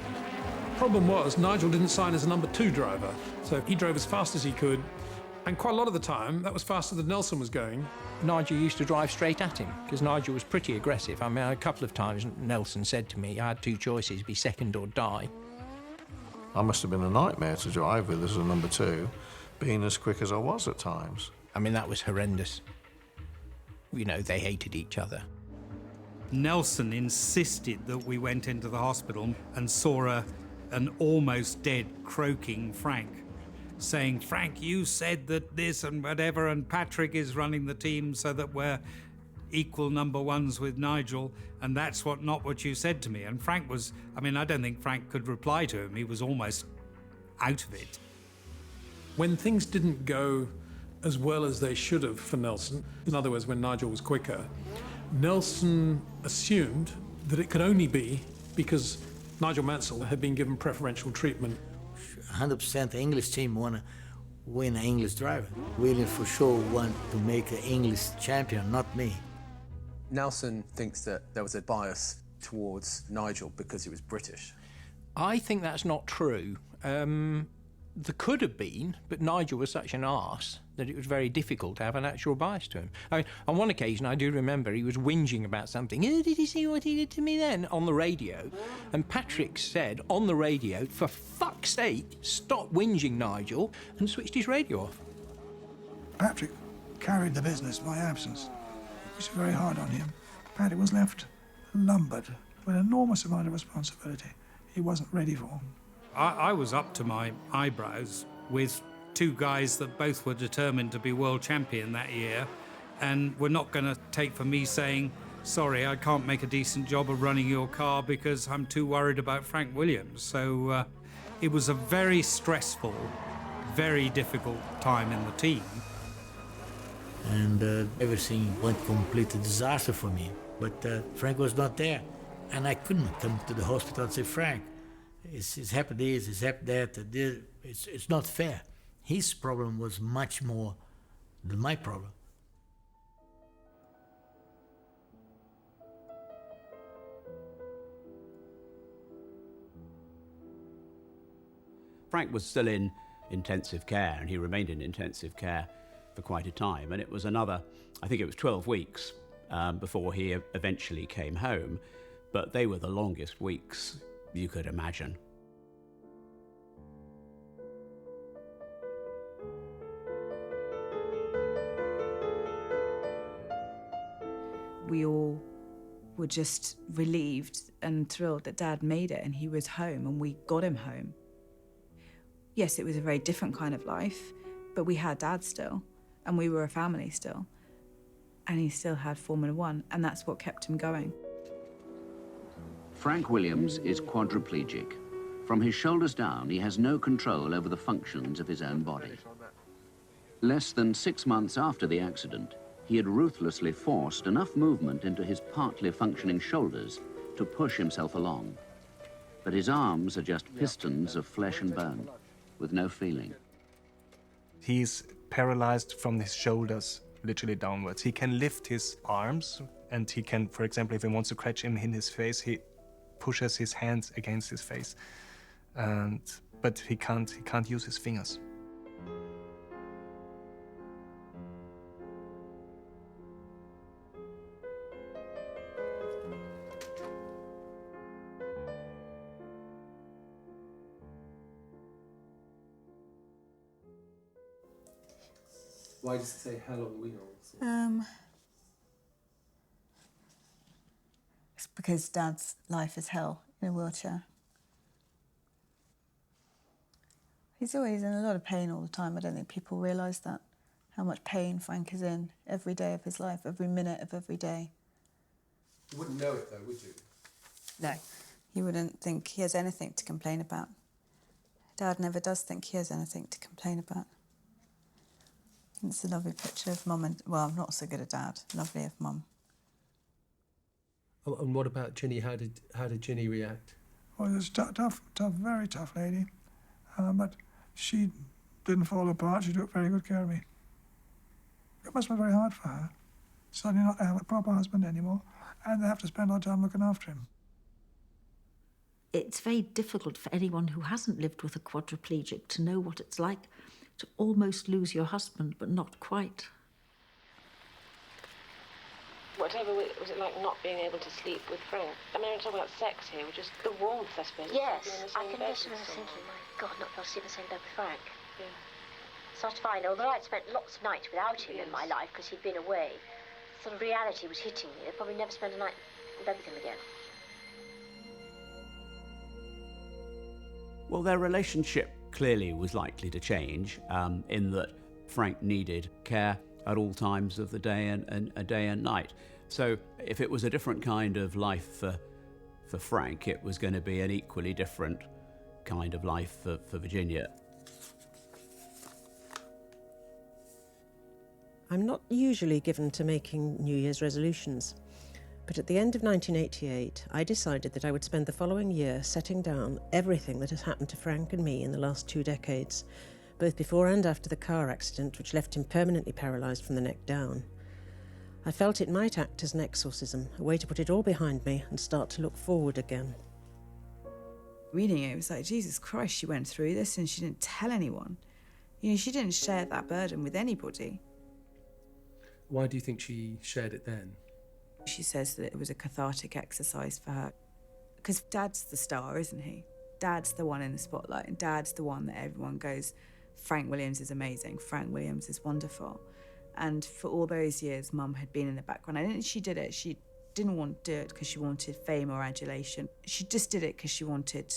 Speaker 22: Problem was, Nigel didn't sign as a #2 driver, so he drove as fast as he could, and quite a lot of the time, that was faster than Nelson was going.
Speaker 14: Nigel used to drive straight at him, because Nigel was pretty aggressive. I mean, a couple of times Nelson said to me, I had 2 choices, be second or die.
Speaker 12: I must have been a nightmare to drive with as a #2, being as quick as I was at times.
Speaker 14: I mean, that was horrendous. You know, they hated each other.
Speaker 25: Nelson insisted that we went into the hospital and saw an almost dead, croaking Frank, saying, Frank, you said that this and whatever, and Patrick is running the team so that we're equal #1s with Nigel, and that's not what you said to me. And Frank was, I mean, I don't think Frank could reply to him. He was almost out of it.
Speaker 22: When things didn't go as well as they should have for Nelson, in other words, when Nigel was quicker, Nelson assumed that it could only be because Nigel Mansell had been given preferential treatment.
Speaker 7: 100% the English team want to win an English driver. Williams for sure want to make an English champion, not me.
Speaker 16: Nelson thinks that there was a bias towards Nigel because he was British.
Speaker 14: I think that's not true. There could have been, but Nigel was such an arse that it was very difficult to have an actual bias to him. I mean, on one occasion, I do remember he was whinging about something. Oh, did you see what he did to me then? On the radio. And Patrick said on the radio, for fuck's sake, stop whinging, Nigel, and switched his radio off.
Speaker 2: Patrick carried the business by absence. It was very hard on him. Patrick was left lumbered with an enormous amount of responsibility he wasn't ready for.
Speaker 25: I was up to my eyebrows with 2 guys that both were determined to be world champion that year, and were not going to take for me saying, sorry, I can't make a decent job of running your car because I'm too worried about Frank Williams. So it was a very stressful, very difficult time in the team.
Speaker 7: And everything went complete disaster for me. But Frank was not there. And I couldn't come to the hospital and say, Frank, it's happened this, it's happened that. It's not fair. His problem was much more than my problem.
Speaker 8: Frank was still in intensive care, and he remained in intensive care for quite a time. And it was another, I think it was 12 weeks before he eventually came home. But they were the longest weeks you could imagine.
Speaker 3: We all were just relieved and thrilled that Dad made it and he was home and we got him home. Yes, it was a very different kind of life, but we had Dad still, and we were a family still. And he still had Formula One, and that's what kept him going.
Speaker 13: Frank Williams is quadriplegic. From his shoulders down, he has no control over the functions of his own body. Less than 6 months after the accident, he had ruthlessly forced enough movement into his partly functioning shoulders to push himself along. But his arms are just pistons of flesh and bone, with no feeling.
Speaker 15: He's paralyzed from his shoulders, literally downwards. He can lift his arms, and he can, for example, if he wants to scratch him in his face, he pushes his hands against his face. But he can't use his fingers.
Speaker 16: Why does it say hell on wheels?
Speaker 18: It's because Dad's life is hell in a wheelchair. He's always in a lot of pain all the time. I don't think people realise that, how much pain Frank is in every day of his life, every minute of every day.
Speaker 16: You wouldn't know it though, would you?
Speaker 18: No. You wouldn't think he has anything to complain about. Dad never does think he has anything to complain about. It's a lovely picture of Mum and... Well, I'm not so good at Dad. Lovely of Mum.
Speaker 16: Oh, and what about Ginny? How did Ginny react?
Speaker 2: Well, it was tough, very tough lady. But she didn't fall apart. She took very good care of me. It must be very hard for her. Suddenly not to have a proper husband anymore, and they have to spend a lot of time looking after him.
Speaker 21: It's very difficult for anyone who hasn't lived with a quadriplegic to know what it's like to almost lose your husband, but not quite.
Speaker 11: Whatever was it like not being able to sleep with Frank? I mean, we're talking about sex here, just the warmth, I suppose.
Speaker 4: Yes, I can just remember thinking, my God, not be able to sleep in the same bed with Frank.
Speaker 11: Yeah.
Speaker 4: So I find, although I'd spent lots of nights without him in my life because he'd been away, sort of reality was hitting me. I'd probably never spend a night in bed with him again.
Speaker 8: Well, their relationship clearly was likely to change in that Frank needed care at all times of the day and day and night. So if it was a different kind of life for Frank, it was going to be an equally different kind of life for Virginia.
Speaker 24: I'm not usually given to making New Year's resolutions, but at the end of 1988, I decided that I would spend the following year setting down everything that has happened to Frank and me in the last 2 decades, both before and after the car accident which left him permanently paralysed from the neck down. I felt it might act as an exorcism, a way to put it all behind me and start to look forward again.
Speaker 3: Reading it was like, Jesus Christ, she went through this and she didn't tell anyone. You know, she didn't share that burden with anybody.
Speaker 16: Why do you think she shared it then?
Speaker 3: She says that it was a cathartic exercise for her. Because Dad's the star, isn't he? Dad's the one in the spotlight, and Dad's the one that everyone goes, Frank Williams is amazing, Frank Williams is wonderful. And for all those years, Mum had been in the background. I think she did it. She didn't want to do it because she wanted fame or adulation. She just did it because she wanted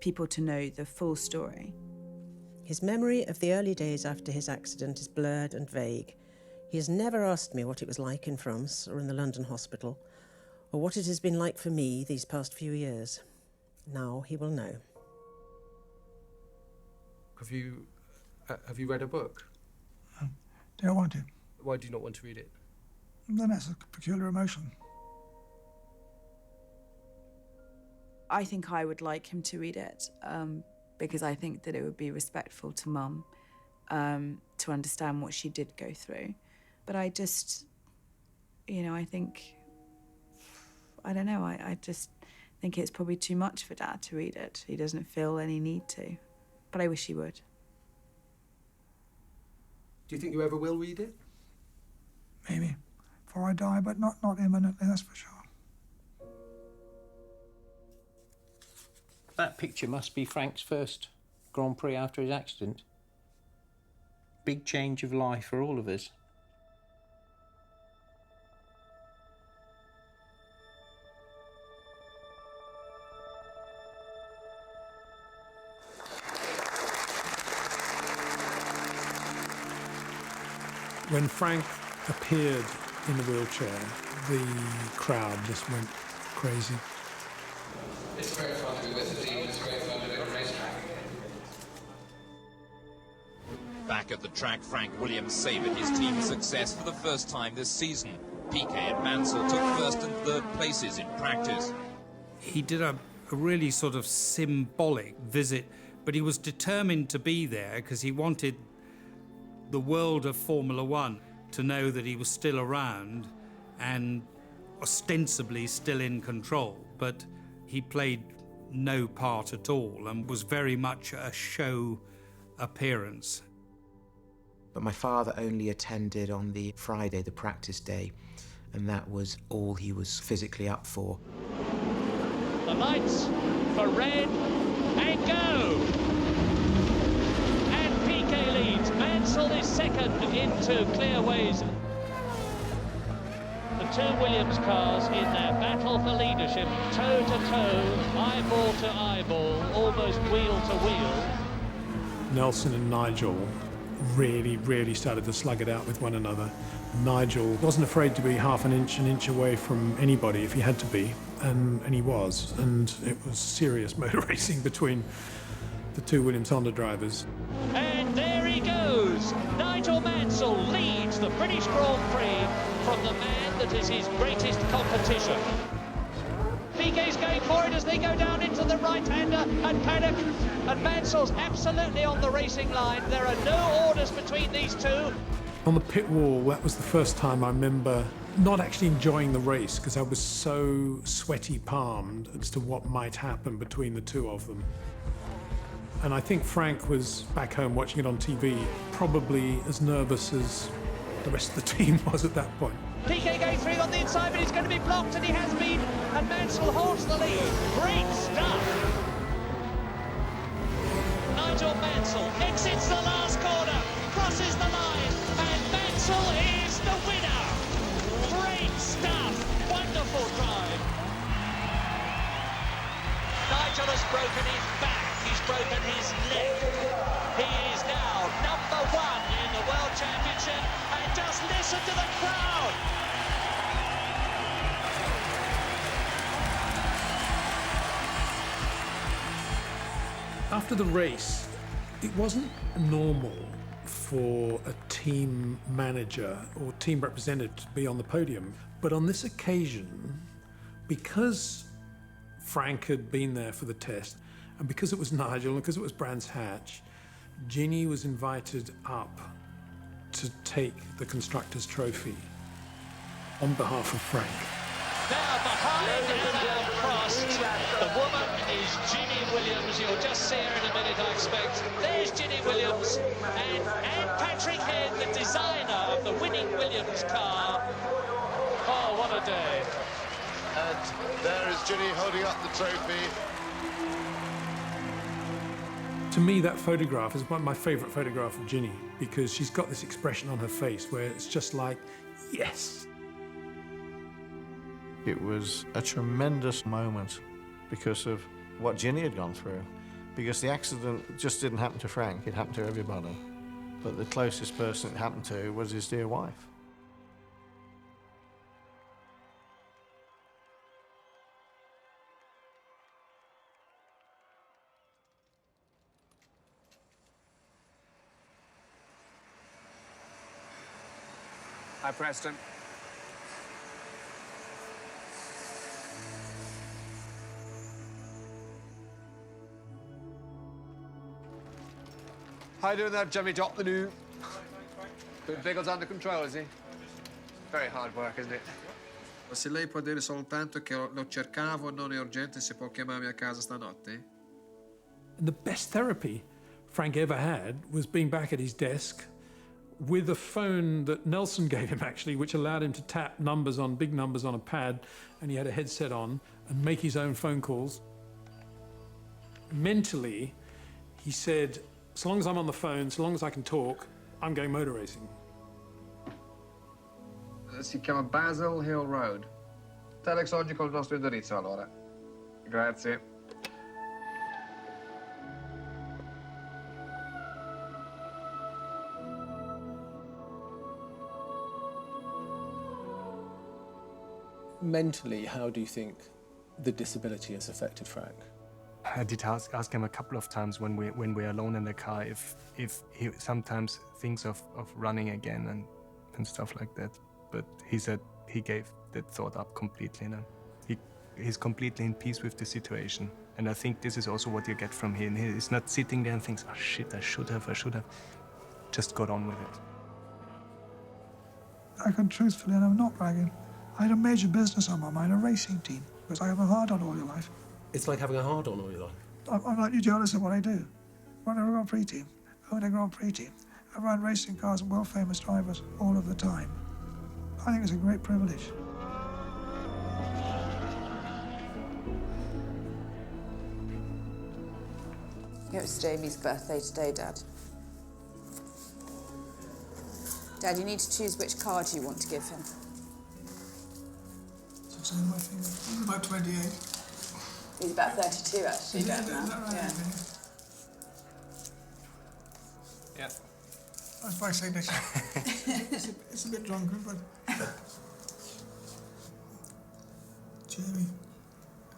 Speaker 3: people to know the full story.
Speaker 24: His memory of the early days after his accident is blurred and vague. He has never asked me what it was like in France or in the London hospital, or what it has been like for me these past few years. Now he will know.
Speaker 1: Have you read a book?
Speaker 2: Don't want to.
Speaker 1: Why do you not want to read it?
Speaker 2: Then that's a peculiar emotion.
Speaker 3: I think I would like him to read it because I think that it would be respectful to Mum to understand what she did go through. But I just, you know, I don't know, I just think it's probably too much for Dad to read it. He doesn't feel any need to, but I wish he would.
Speaker 1: Do you think you ever will read it?
Speaker 2: Maybe. Before I die, but not imminently, that's for sure.
Speaker 14: That picture must be Frank's first Grand Prix after his accident. Big change of life for all of us.
Speaker 22: When Frank appeared in the wheelchair, the crowd just went crazy.
Speaker 5: It's great fun to be with the team. It's great fun to be at the racetrack.
Speaker 10: Back at the track, Frank Williams savoured his team's success for the first time this season. Piquet and Mansell took first and third places in practice.
Speaker 25: He did a really sort of symbolic visit, but he was determined to be there because he wanted the world of Formula One to know that he was still around and ostensibly still in control. But he played no part at all and was very much a show appearance.
Speaker 19: But my father only attended on the Friday, the practice day, and that was all he was physically up for.
Speaker 17: The lights for red, and go! And Piquet leads. Mansell is second into Clearways. The two Williams cars in their battle for leadership, toe-to-toe, eyeball to eyeball, almost wheel to wheel.
Speaker 22: Nelson and Nigel really started to slug it out with one another. Nigel wasn't afraid to be half an inch away from anybody if he had to be, and he was. And it was serious motor racing between the two Williams Honda drivers.
Speaker 17: And there he goes. Nigel Mansell leads the British Grand Prix from the man that is his greatest competition. Piquet's going for it as they go down into the right-hander, and Paddock and Mansell's absolutely on the racing line. There are no orders between these two.
Speaker 22: On the pit wall, that was the first time I remember not actually enjoying the race because I was so sweaty palmed as to what might happen between the two of them. And I think Frank was back home watching it on TV, probably as nervous as the rest of the team was at that point.
Speaker 17: Piquet going through on the inside, but he's going to be blocked, and he has been, and Mansell holds the lead. Great stuff! Nigel Mansell exits the last corner, crosses the line, and Mansell is the winner! Great stuff! Wonderful drive! Nigel has broken his back, he's broken his neck. He is now #1 in the World Championship, and just listen to the crowd!
Speaker 22: After the race, it wasn't normal for a team manager or team representative to be on the podium. But on this occasion, because Frank had been there for the test, and because it was Nigel, and because it was Brands Hatch, Ginny was invited up to take the Constructors' Trophy on behalf of Frank.
Speaker 17: Now behind Alain Prost, the woman is Ginny Williams. You'll just see her in a minute, I expect. There's Ginny Williams and Patrick Head, the designer of the winning Williams car. Oh, what a day.
Speaker 20: And there is Ginny holding up the trophy.
Speaker 22: To me, that photograph is one of my favourite photographs of Ginny because she's got this expression on her face where it's just like, yes.
Speaker 12: It was a tremendous moment because of what Ginny had gone through. Because the accident just didn't happen to Frank, it happened to everybody. But the closest person it happened to was his dear wife.
Speaker 6: Hi, Preston. How you doing there, Jimmy Top the new? Good Biggles under control, is he? Very hard work, isn't it?
Speaker 7: Se lei può dire soltanto che lo cercavo, non è urgente, se può chiamarmi a casa stanotte?
Speaker 22: The best therapy Frank ever had was being back at his desk with a phone that Nelson gave him, actually, which allowed him to tap big numbers on a pad, and he had a headset on, and make his own phone calls. Mentally, he said, as long as I'm on the phone, so long as I can talk, I'm going motor racing.
Speaker 7: Si chiama Basil Hill Road. Telex oggi col nostro indirizzo, allora. Grazie.
Speaker 16: Mentally, how do you think the disability has affected Frank?
Speaker 15: I did ask him a couple of times when we're alone in the car if he sometimes thinks of running again and stuff like that. But he said he gave that thought up completely now. He's completely in peace with the situation. And I think this is also what you get from him. He's not sitting there and thinks, oh shit, I should have. Just got on with it.
Speaker 2: I can truthfully, and I'm not bragging, I had a major business on my mind, a racing team, because I have a hard-on all your life.
Speaker 1: It's like having a hard-on all your life.
Speaker 2: I'm like you jealous of what I do. I run a Grand Prix team, I own a Grand Prix team. I run racing cars and world-famous drivers all of the time. I think it's a great privilege.
Speaker 9: It was Jamie's birthday today, Dad. Dad, you need to choose which card you want to give him.
Speaker 2: It's on my finger. He's about 28.
Speaker 9: He's about 32, actually,
Speaker 2: Is
Speaker 9: Dad,
Speaker 2: that
Speaker 9: now.
Speaker 2: right?
Speaker 9: Yeah.
Speaker 2: Yeah. That's my signature. it's a bit drunken, but... Jamie,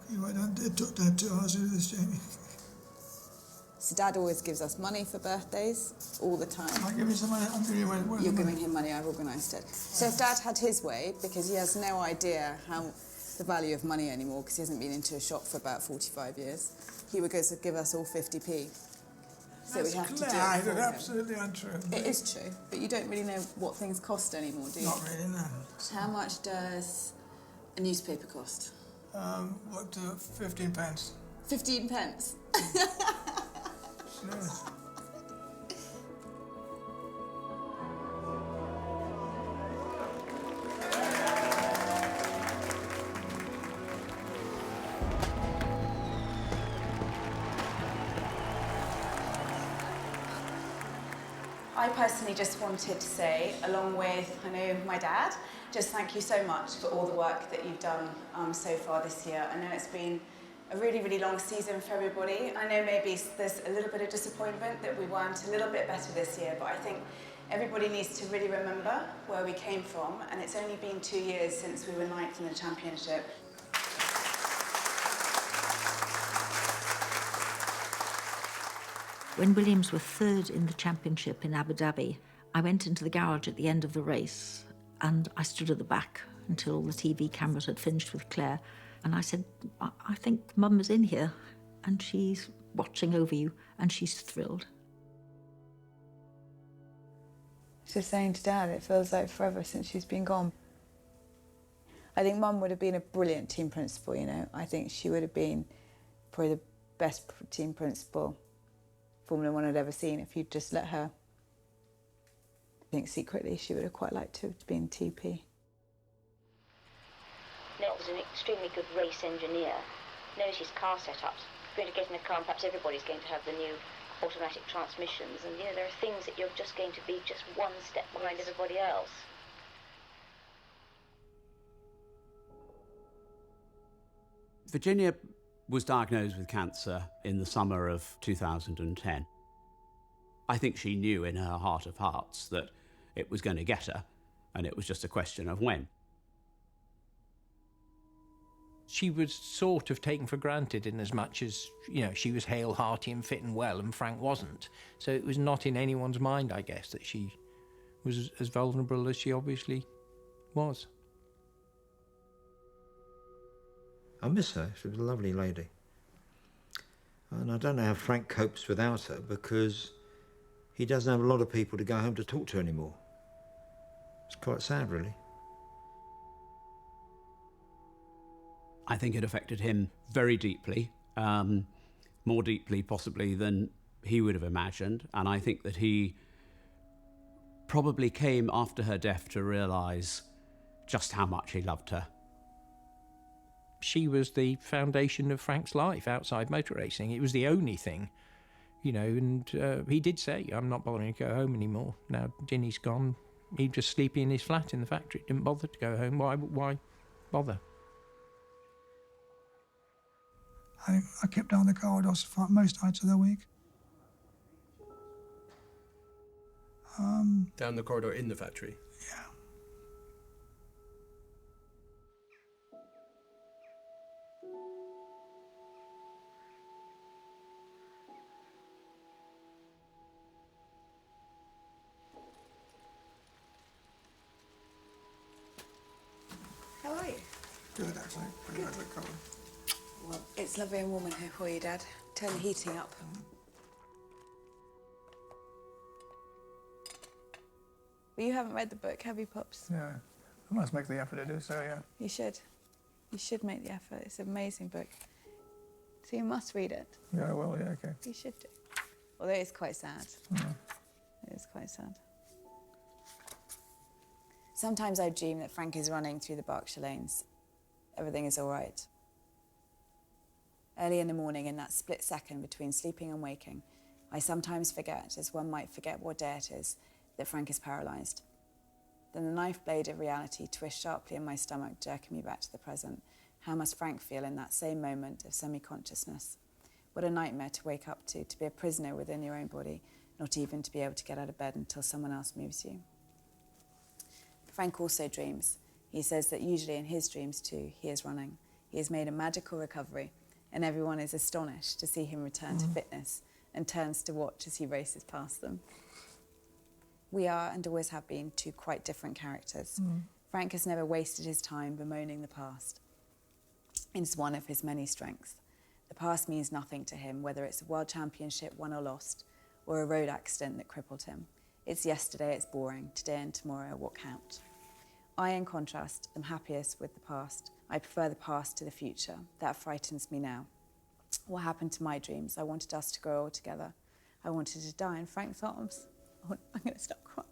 Speaker 2: it took Dad 2 hours to do this, Jamie.
Speaker 9: So Dad always gives us money for birthdays, all the time.
Speaker 2: I'll give you some money. I'm giving you money.
Speaker 9: You're giving him money, I've organised it. So if Dad had his way, because he has no idea the value of money anymore, because he hasn't been into a shop for about 45 years, he would give us all 50p. So we have to do it for him.
Speaker 2: Absolutely untrue.
Speaker 9: It is true, but you don't really know what things cost anymore, do you?
Speaker 2: Not really, no.
Speaker 9: How much does a newspaper cost?
Speaker 2: Up to 15 pence.
Speaker 9: 15 pence?
Speaker 2: Serious.
Speaker 3: I personally just wanted to say, along with, I know, my dad, just thank you so much for all the work that you've done so far this year. I know it's been a really, really long season for everybody. I know maybe there's a little bit of disappointment that we weren't a little bit better this year, but I think everybody needs to really remember where we came from, and it's only been 2 years since we were ninth in the championship.
Speaker 21: When Williams were third in the championship in Abu Dhabi, I went into the garage at the end of the race and I stood at the back until the TV cameras had finished with Claire. And I said, I think Mum is in here and she's watching over you and she's thrilled.
Speaker 9: Just saying to Dad, it feels like forever since she's been gone. I think Mum would have been a brilliant team principal, you know. I think she would have been probably the best team principal Formula One had ever seen if you'd just let her. I think secretly she would have quite liked to have been TP.
Speaker 11: Nell was an extremely good race engineer, knows his car setups. Going to get in a car and perhaps everybody's going to have the new automatic transmissions, and you know, there are things that you're just going to be just one step behind everybody else.
Speaker 8: Virginia was diagnosed with cancer in the summer of 2010. I think she knew in her heart of hearts that it was going to get her, and it was just a question of when.
Speaker 14: She was sort of taken for granted in as much as, you know, she was hale, hearty and fit and well, and Frank wasn't. So it was not in anyone's mind, I guess, that she was as vulnerable as she obviously was.
Speaker 4: I miss her. She was a lovely lady. And I don't know how Frank copes without her, because he doesn't have a lot of people to go home to talk to anymore. It's quite sad, really.
Speaker 8: I think it affected him very deeply, more deeply possibly than he would have imagined. And I think that he probably came after her death to realise just how much he loved her.
Speaker 14: She was the foundation of Frank's life outside motor racing. It was the only thing, you know, and he did say, I'm not bothering to go home anymore. Now Ginny's gone, he'd just sleep in his flat in the factory. Didn't bother to go home. Why bother?
Speaker 2: I kept down the corridors for most nights of the week.
Speaker 1: Down the corridor in the factory?
Speaker 2: Yeah.
Speaker 9: How are you?
Speaker 2: Good, actually. Pretty good. Cold.
Speaker 9: Well, it's lovely and warm in here for you, Dad. Turn the heating up. Well, you haven't read the book, have you, Pops?
Speaker 2: Yeah. I must make the effort to do so, yeah.
Speaker 9: You should. You should make the effort. It's an amazing book. So you must read it.
Speaker 2: Yeah, well, yeah, okay.
Speaker 9: You should do. Although it's quite sad.
Speaker 2: Yeah.
Speaker 9: It is quite sad. Sometimes I dream that Frank is running through the Berkshire lanes. Everything is all right. Early in the morning, in that split second between sleeping and waking, I sometimes forget, as one might forget what day it is, that Frank is paralysed. Then the knife blade of reality twists sharply in my stomach, jerking me back to the present. How must Frank feel in that same moment of semi-consciousness? What a nightmare to wake up to be a prisoner within your own body, not even to be able to get out of bed until someone else moves you. Frank also dreams. He says that usually in his dreams too, he is running. He has made a magical recovery, and everyone is astonished to see him return to fitness and turns to watch as he races past them. We are, and always have been, two quite different characters. Frank has never wasted his time bemoaning the past. It's one of his many strengths. The past means nothing to him, whether it's a world championship won or lost, or a road accident that crippled him. It's yesterday, it's boring. Today and tomorrow, what count? I, in contrast, am happiest with the past. I prefer the past to the future. That frightens me now. What happened to my dreams? I wanted us to grow old together. I wanted to die in Frank's arms. I'm going to stop crying.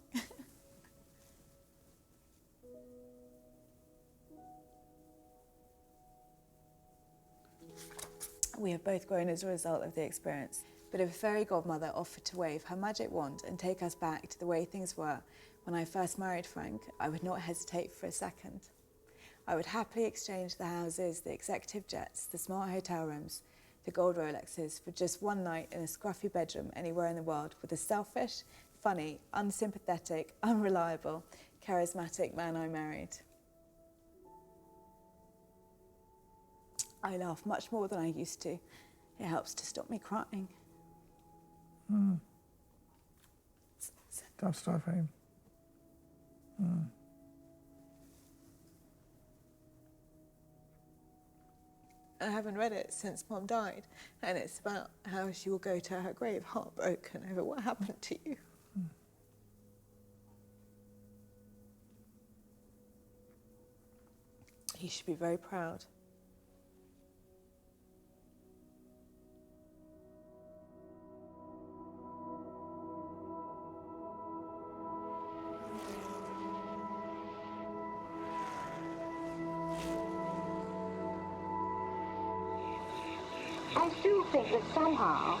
Speaker 9: We have both grown as a result of the experience. But if a fairy godmother offered to wave her magic wand and take us back to the way things were when I first married Frank, I would not hesitate for a second. I would happily exchange the houses, the executive jets, the smart hotel rooms, the gold Rolexes for just one night in a scruffy bedroom anywhere in the world with a selfish, funny, unsympathetic, unreliable, charismatic man I married. I laugh much more than I used to. It helps to stop me crying.
Speaker 2: Tough stuff, eh?
Speaker 9: I haven't read it since Mom died, and it's about how she will go to her grave heartbroken over what happened to you. You should be very proud.
Speaker 11: I still think that somehow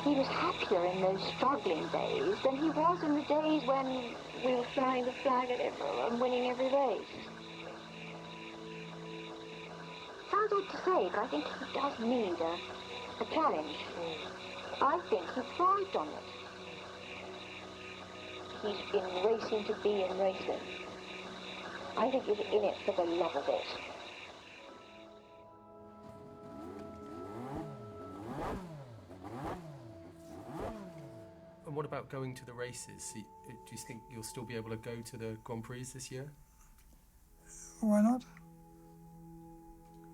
Speaker 11: he was happier in those struggling days than he was in the days when we were flying the flag at and winning every race. Sounds odd to say, but I think he does need a challenge. I think he thrived on it. He's in racing to be in racing. I think he's in it for the love of it.
Speaker 1: And what about going to the races? Do you think you'll still be able to go to the Grand Prix this year?
Speaker 2: Why not?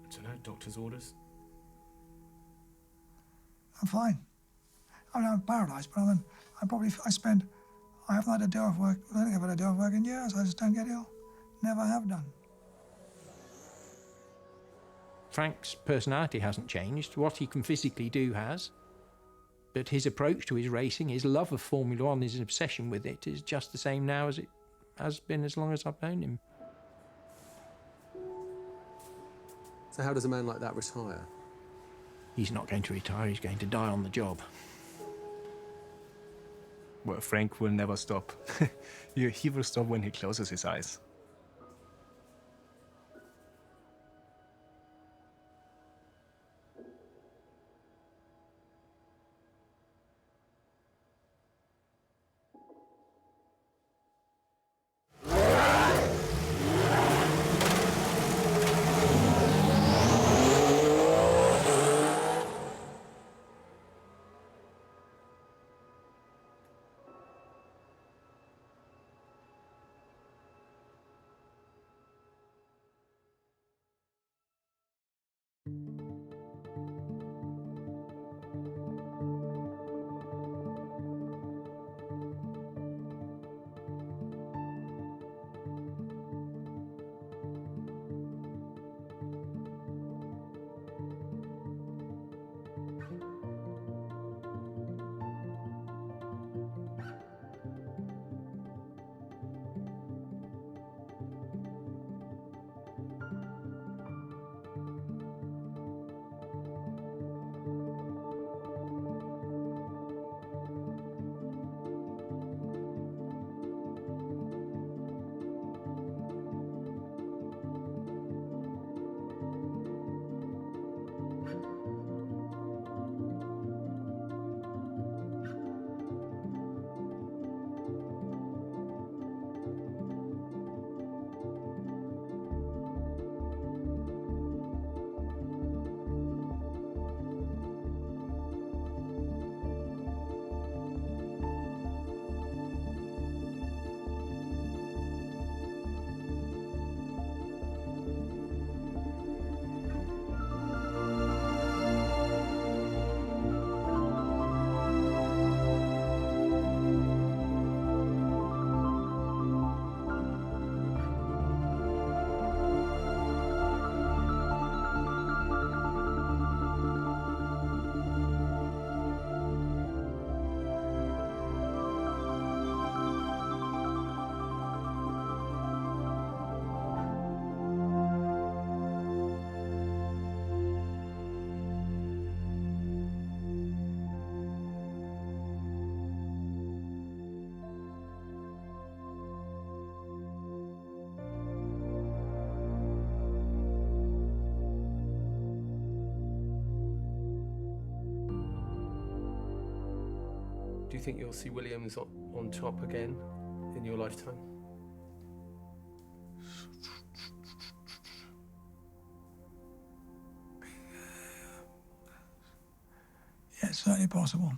Speaker 16: I don't know, doctor's orders.
Speaker 2: I'm fine. I mean, I'm paralysed, but I haven't had a day off work. I don't think I've had a day off work in years. I just don't get ill. Never have done.
Speaker 14: Frank's personality hasn't changed. What he can physically do has. But his approach to his racing, his love of Formula One, his obsession with it is just the same now as it has been as long as I've known him.
Speaker 16: So how does a man like that retire?
Speaker 14: He's not going to retire, he's going to die on the job.
Speaker 15: Well, Frank will never stop. He will stop when he closes his eyes.
Speaker 16: Do you think you'll see Williams on top again in your lifetime?
Speaker 2: Yeah, it's certainly possible.